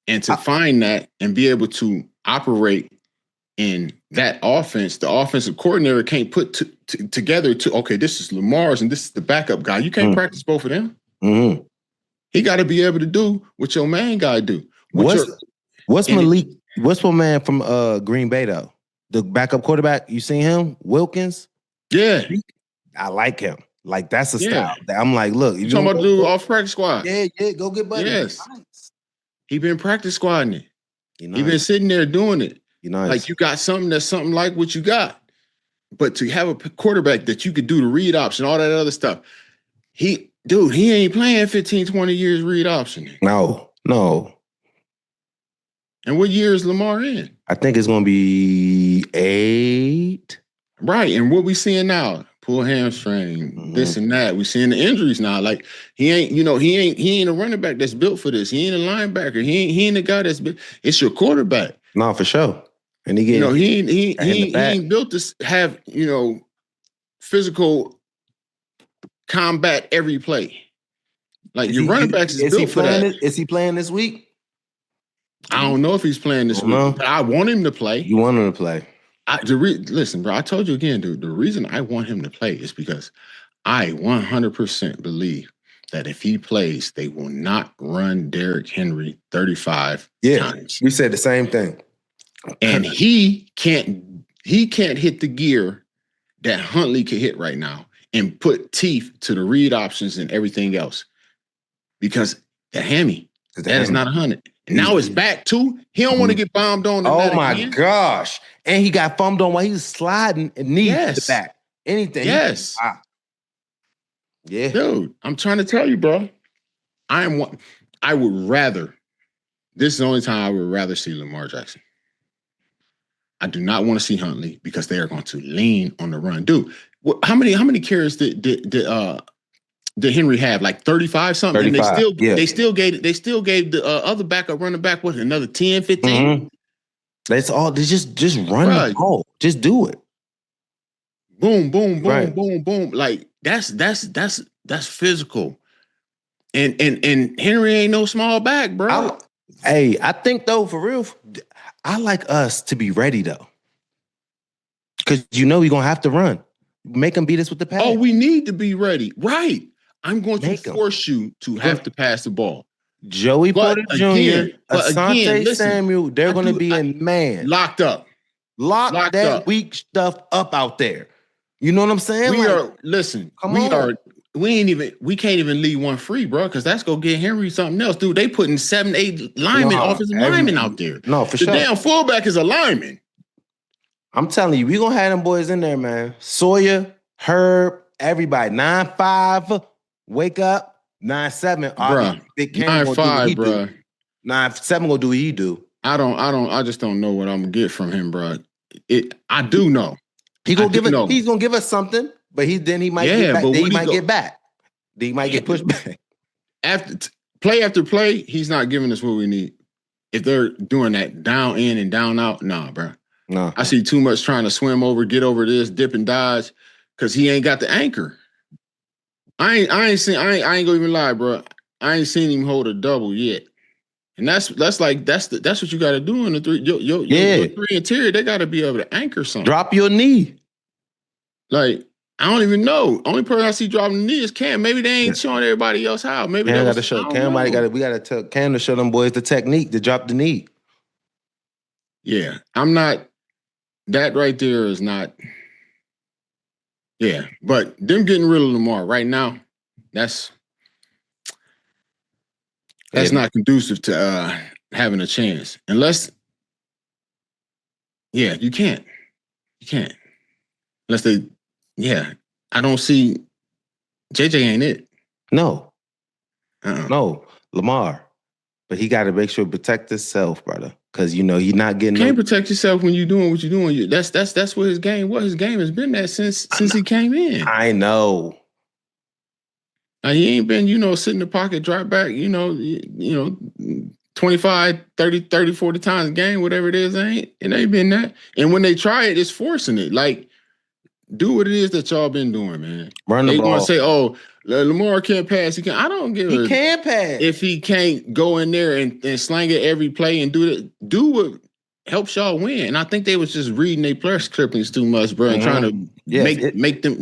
And to find that and be able to operate in that offense, the offensive coordinator can't put together okay, this is Lamar's and this is the backup guy. You can't practice both of them. He got to be able to do what your main guy do. What's my man from Green Bay though? The backup quarterback, you seen him? Wilkins? Yeah. I like him. Like that's a style that I'm like, look, you talking about the dude off practice squad? Yeah, go get buddy. Yes. He been practice squadding it. He been sitting there doing it. Like you got something that's something like what you got. But to have a quarterback that you could do the read option, all that other stuff, he ain't playing 15, 20 years read option. No. And what year is Lamar in? I think it's going to be 8. Right. And what we seeing now? Pull hamstring, this and that. We seeing the injuries now. Like he ain't a running back that's built for this. He ain't a linebacker. He ain't a guy that's built. It's your quarterback. No, for sure. And he ain't built to have, physical combat every play. Like your running backs is built for that. Is he playing this week? I don't know if he's playing this week. But I want him to play. You want him to play? Listen, bro, I told you again, dude, the reason I want him to play is because I 100% believe that if he plays, they will not run Derrick Henry 35 times. We said the same thing. And he can't hit the gear that Huntley can hit right now and put teeth to the read options and everything else. Because the hammy, that is not 100. And now it's back too. He don't want to get bombed on. Oh my gosh. And he got bummed on while he was sliding and knee to the back. Anything. Yes. Yeah. Dude, I'm trying to tell you, bro. I would rather, this is the only time I would rather see Lamar Jackson. I do not want to see Huntley because they are going to lean on the run. Dude, how many carries did Henry have? Like 35 something? 35, and they still gave the other backup running back another 10, 15? That's all. They just run the ball. Just do it. Boom, boom, boom, boom, boom. Like that's physical. And Henry ain't no small back, bro. I think though, for real, I like us to be ready though. Because we're gonna have to run. Make them beat us with the pass. Oh, we need to be ready. Right. I'm going to force you to have to pass the ball. Joey Porter Jr., Asante Samuel, they're going to be in man. Locked up. Lock that weak stuff up out there. You know what I'm saying? We can't even leave one free, bro, because that's gonna get Henry something else, dude. They putting 7-8 linemen, offensive linemen out there. No, for sure. The damn fullback is a lineman. I'm telling you, we gonna have them boys in there, man. Sawyer, Herb, everybody. 9-5, wake up. 9-7, bruh. 9-5, bro. 9-7 gonna do what he do. I just don't know what I'm gonna get from him, bro. I do know. He's gonna give us something, but he might get back. Then he might get back. Then he might get pushed back. After play, he's not giving us what we need. If they're doing that down in and down out, nah, bro. No. I see too much trying to swim over, get over this, dip and dodge, because he ain't got the anchor. I ain't gonna even lie, bro. I ain't seen him hold a double yet. And that's what you got to do in the three. Your three interior, they got to be able to anchor something. Drop your knee. Like, I don't even know. Only person I see dropping the knee is Cam. Maybe they ain't showing everybody else how. Maybe Cam got to show. We got to tell Cam to show them boys the technique to drop the knee. Yeah, I'm not. That right there is not. Yeah, but them getting rid of Lamar right now, that's not conducive to having a chance. Unless, you can't. Unless I don't see, JJ ain't it. No. No, Lamar. But he got to make sure to protect himself, brother. Because, you're not getting... You can't protect yourself when you're doing what you're doing. That's what his game has been at since he came in. I know. Now, he ain't been, sit in the pocket, drop back, 25, 30, 40 times a game, whatever it is, it ain't been that. And when they try it, it's forcing it. Like, do what it is that y'all been doing, man. Run the ball. They gonna say, "Oh, Lamar can't pass." He can pass. If he can't go in there and slang it every play and do what helps y'all win. And I think they was just reading their press clippings too much, bro, and trying to make them.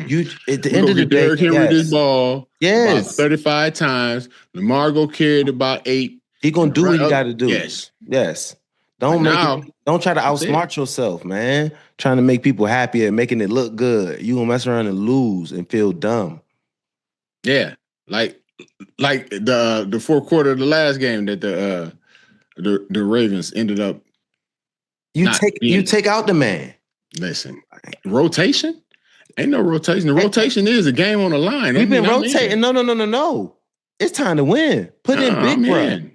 You at the end of the day, Derrick Henry this ball about 35 times. Lamar go carry it about 8. He gonna do what he got to do. Yes. Don't try to outsmart yourself, man. Trying to make people happy and making it look good. You gonna mess around and lose and feel dumb. Yeah, like the fourth quarter of the last game that the Ravens ended up. You take out the man. Listen, rotation ain't no rotation. The rotation is a game on the line. We've been rotating. No. It's time to win. Put in big run.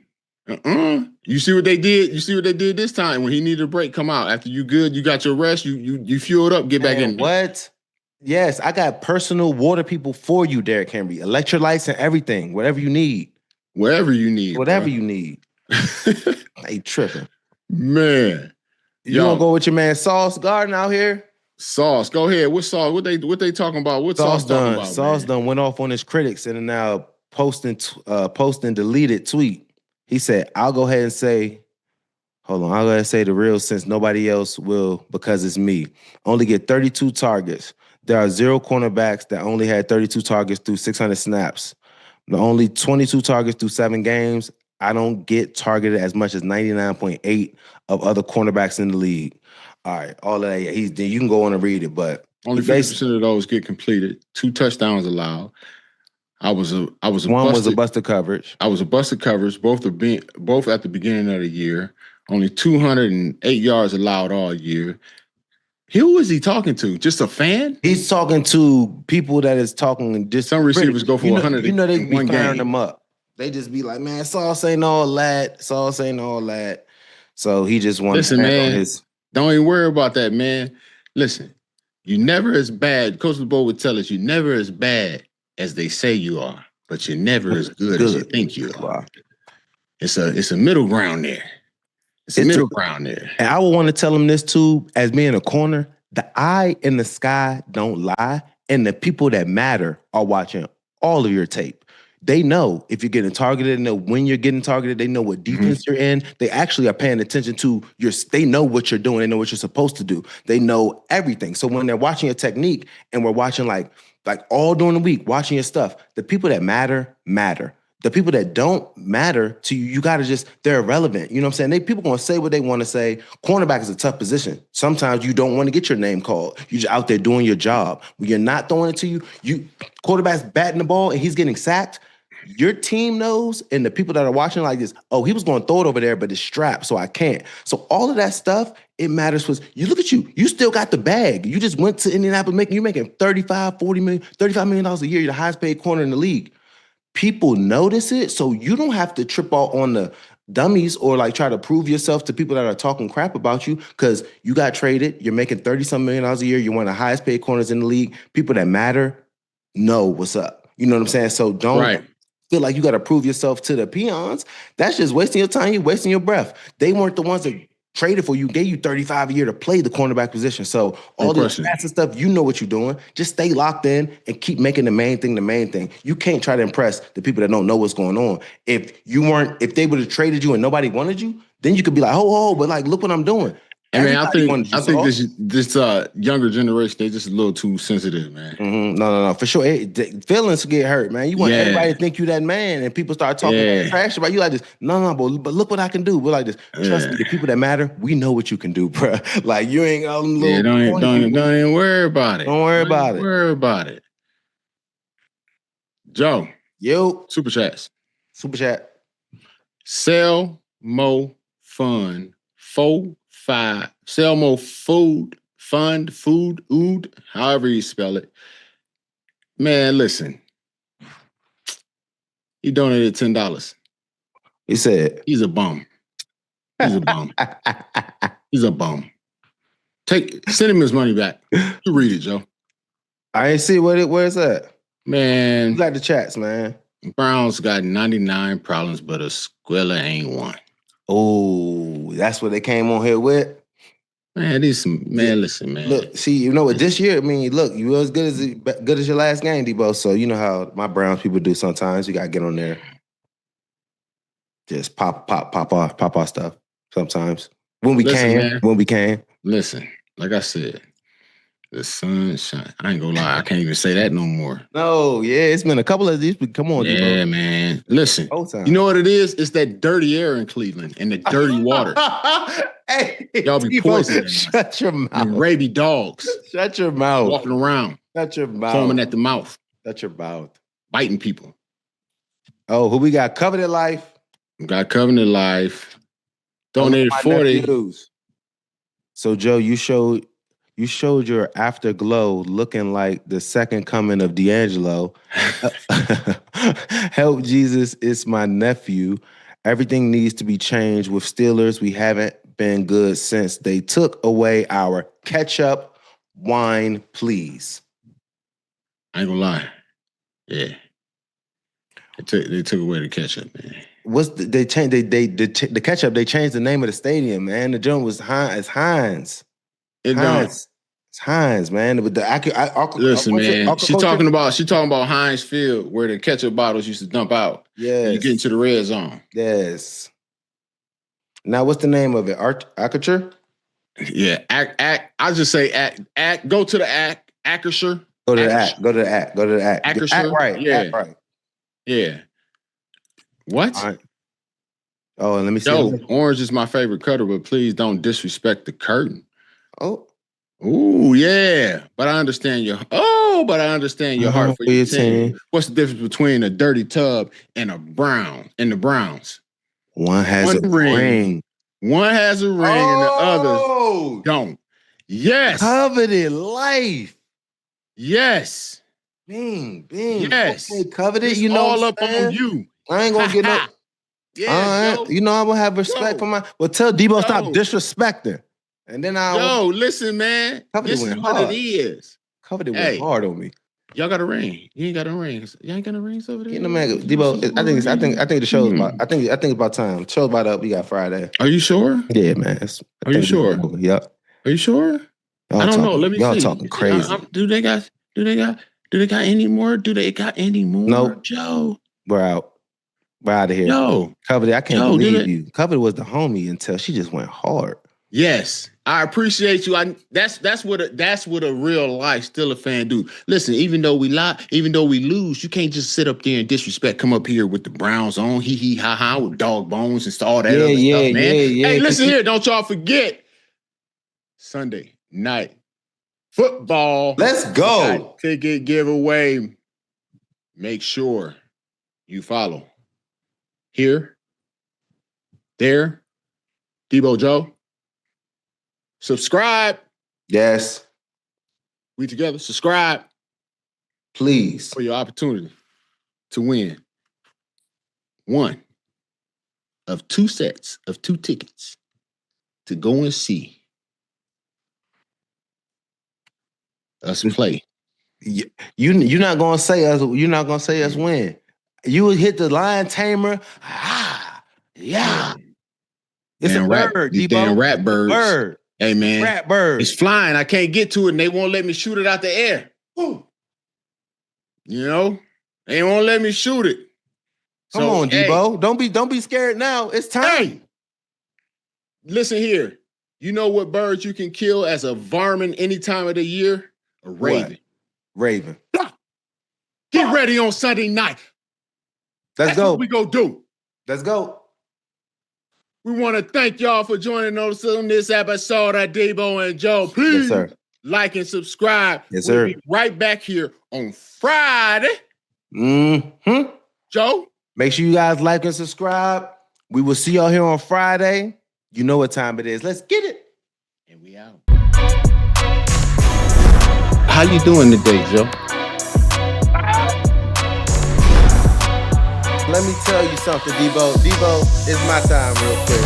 You see what they did? You see what they did this time when he needed a break? Come out after you good. You got your rest. You fueled up. Get back in. What? Yes, I got personal water people for you, Derrick Henry. Electrolytes and everything. Whatever you need. Whatever you need. Hey, tripping, man. You want to go with your man Sauce Gardner out here? Sauce, go ahead. What Sauce? What they talking about? What Sauce talking about? Sauce done went off on his critics and now posting deleted tweet. He said, I'll go ahead and say the real since nobody else will because it's me. Only get 32 targets. There are 0 cornerbacks that only had 32 targets through 600 snaps. The only 22 targets through 7 games. I don't get targeted as much as 99.8 of other cornerbacks in the league. All right, all of that. Yeah, you can go on and read it, but only 50% of those get completed. 2 touchdowns allowed. One was a busted coverage. I was a busted coverage. Both at the beginning of the year. Only 208 yards allowed all year. Who is he talking to? Just a fan? He's talking to people that is talking. Just some receivers go for 100. They be firing them up. They just be like, man, Sauce ain't all that. Sauce ain't all that. So he just wants to man. Don't even worry about that, man. Listen, you never as bad. Coach LeBeau would tell us, you never as bad as they say you are, but you're never as good as you think you are. Wow. It's a middle ground there. It's a middle ground there. And I would want to tell him this too, as being a corner, the eye in the sky don't lie, and the people that matter are watching all of your tape. they know if you're getting targeted, they know when you're getting targeted, they know what defense you're in. They actually are paying attention to they know what you're doing, they know what you're supposed to do. They know everything. So when they're watching your technique and we're watching like all during the week, watching your stuff, the people that matter. The people that don't matter to you, you got to they're irrelevant. You know what I'm saying? People going to say what they want to say. Cornerback is a tough position. Sometimes you don't want to get your name called. You're just out there doing your job. When you're not throwing it to you, quarterback's batting the ball and he's getting sacked. Your team knows, and the people that are watching like this, oh, he was going to throw it over there, but it's strapped, so I can't. So all of that stuff, it matters. You look at you still got the bag. You just went to Indianapolis, you're making $35 million a year. You're the highest paid corner in the league. People notice it, so you don't have to trip out on the dummies or like try to prove yourself to people that are talking crap about you because you got traded. You're making $30-some million a year. You're one of the highest paid corners in the league. People that matter know what's up. You know what I'm saying? So don't feel like you got to prove yourself to the peons. That's just wasting your time. You're wasting your breath. They weren't the ones that traded for you, gave you $35 a year to play the cornerback position. So all the stats and stuff, you know what you're doing. Just stay locked in and keep making the main thing. You can't try to impress the people that don't know what's going on. If they would have traded you and nobody wanted you, then you could be like, but like, look what I'm doing. I mean, I think this younger generation, they're just a little too sensitive, man. No, for sure. Feelings get hurt, man. You want everybody to think you that man, and people start talking trash about you like this. No, but look what I can do. We're like this. Trust me, the people that matter, we know what you can do, bro. Like you ain't all them little. Don't even worry about it. Don't worry about it. Worry about it. Joe. Yo. Super chat. Sell more fun. 4-5. Sell more food, food, however you spell it. Man, listen. He donated $10. He said he's a bum. He's a bum. He's a bum. Send him his money back. You read it, Joe. I ain't see where's that? Man. You got the chats, man. Browns got 99 problems, but a Squilla ain't one. Oh, that's what they came on here with? Man, listen, man. Look, see, you know what? This year, I mean, look, you were as good as your last game, Deebo. So you know how my Browns people do sometimes. You gotta get on there, just pop off stuff. Sometimes when we can. Listen, like I said, the sun shine. I ain't gonna lie, I can't even say that no more. No, it's been a couple of these, but come on, yeah, Deebo. Man. Listen, you know what it is? It's that dirty air in Cleveland and the dirty water. Hey, y'all be poisoning. Shut your mouth. And rabid dogs. Shut your mouth. Walking around. Shut your mouth. Foaming at the mouth. Shut your mouth. Biting people. Oh, who we got? Covenant Life. Got Covenant Life. Donated 40. So Joe, you showed your afterglow looking like the second coming of D'Angelo. Help Jesus, it's my nephew. Everything needs to be changed with Steelers. We haven't been good since they took away our ketchup wine, please. I ain't gonna lie. Yeah. They took away the ketchup, man. They changed the ketchup, they changed the name of the stadium, man. The joint was Heinz. It's Heinz, man. With the listen, man. She talking about Heinz Field where the ketchup bottles used to dump out. Yes. You get into the red zone. Yes. Now, what's the name of it? Aperture? Yeah, I just say go to the Aperture. Go to the act. Aperture. Right. Yeah. Act right. Yeah. What? Right. Oh, let me see. Yo, orange is my favorite color, but please don't disrespect the curtain. Oh. Ooh, yeah. But I understand your heart for your team. What's the difference between a dirty tub and the Browns? One has a ring. One has a ring and the other don't. Yes. Coveted life. Yes. Bing. Yes. Okay, coveted. It's you know all up on you. I ain't gonna get no. Yeah. You know I'm gonna have respect for my. Well, tell Deebo stop disrespecting. And then listen, man. This is what it is. Coveted went hard on me. Y'all got a ring. You ain't got a ring. You ain't got a rings over there. You know, man, Deebo. I think the show's about. I think it's about time. The show's about up. We got Friday. Are you sure? Yeah, man. Are you sure? Yep. Are you sure? I don't know. Let me see. Y'all talking crazy. Do they got any more? No. Joe. We're out. We're out of here. Yo. Covered, I can't believe you. Covered was the homie until she just went hard. Yes. I appreciate you. That's what a real life Steelers fan do. Listen, even though we lose, you can't just sit up there and disrespect. Come up here with the Browns on, hee ha ha, with dog bones and all that other stuff, man. Hey, listen here, don't y'all forget Sunday night football. Let's go. Ticket giveaway. Make sure you follow here, there, Deebo Joe. Subscribe. Yes. We together. Subscribe. Please. For your opportunity to win one of 2 sets of 2 tickets to go and see us play. You're not gonna say us. You're not gonna say us win. You would hit the lion tamer. Yeah. It's a bird. These damn rat birds. Bird. Hey, man. Rat bird. It's flying. I can't get to it, and they won't let me shoot it out the air. Ooh. You know? They won't let me shoot it. Come on, Deebo. Don't be scared now. It's time. Hey. Listen here. You know what birds you can kill as a varmint any time of the year? A raven. What? Raven. Get ready on Sunday night. That's go. What we go do. Let's go. We want to thank y'all for joining us on this episode of Deebo and Joe. Please like and subscribe. Yes, sir. We'll be right back here on Friday. Mm-hmm. Joe? Make sure you guys like and subscribe. We will see y'all here on Friday. You know what time it is. Let's get it. And we out. How you doing today, Joe? Let me tell you something, Deebo. Deebo, it's my time real quick.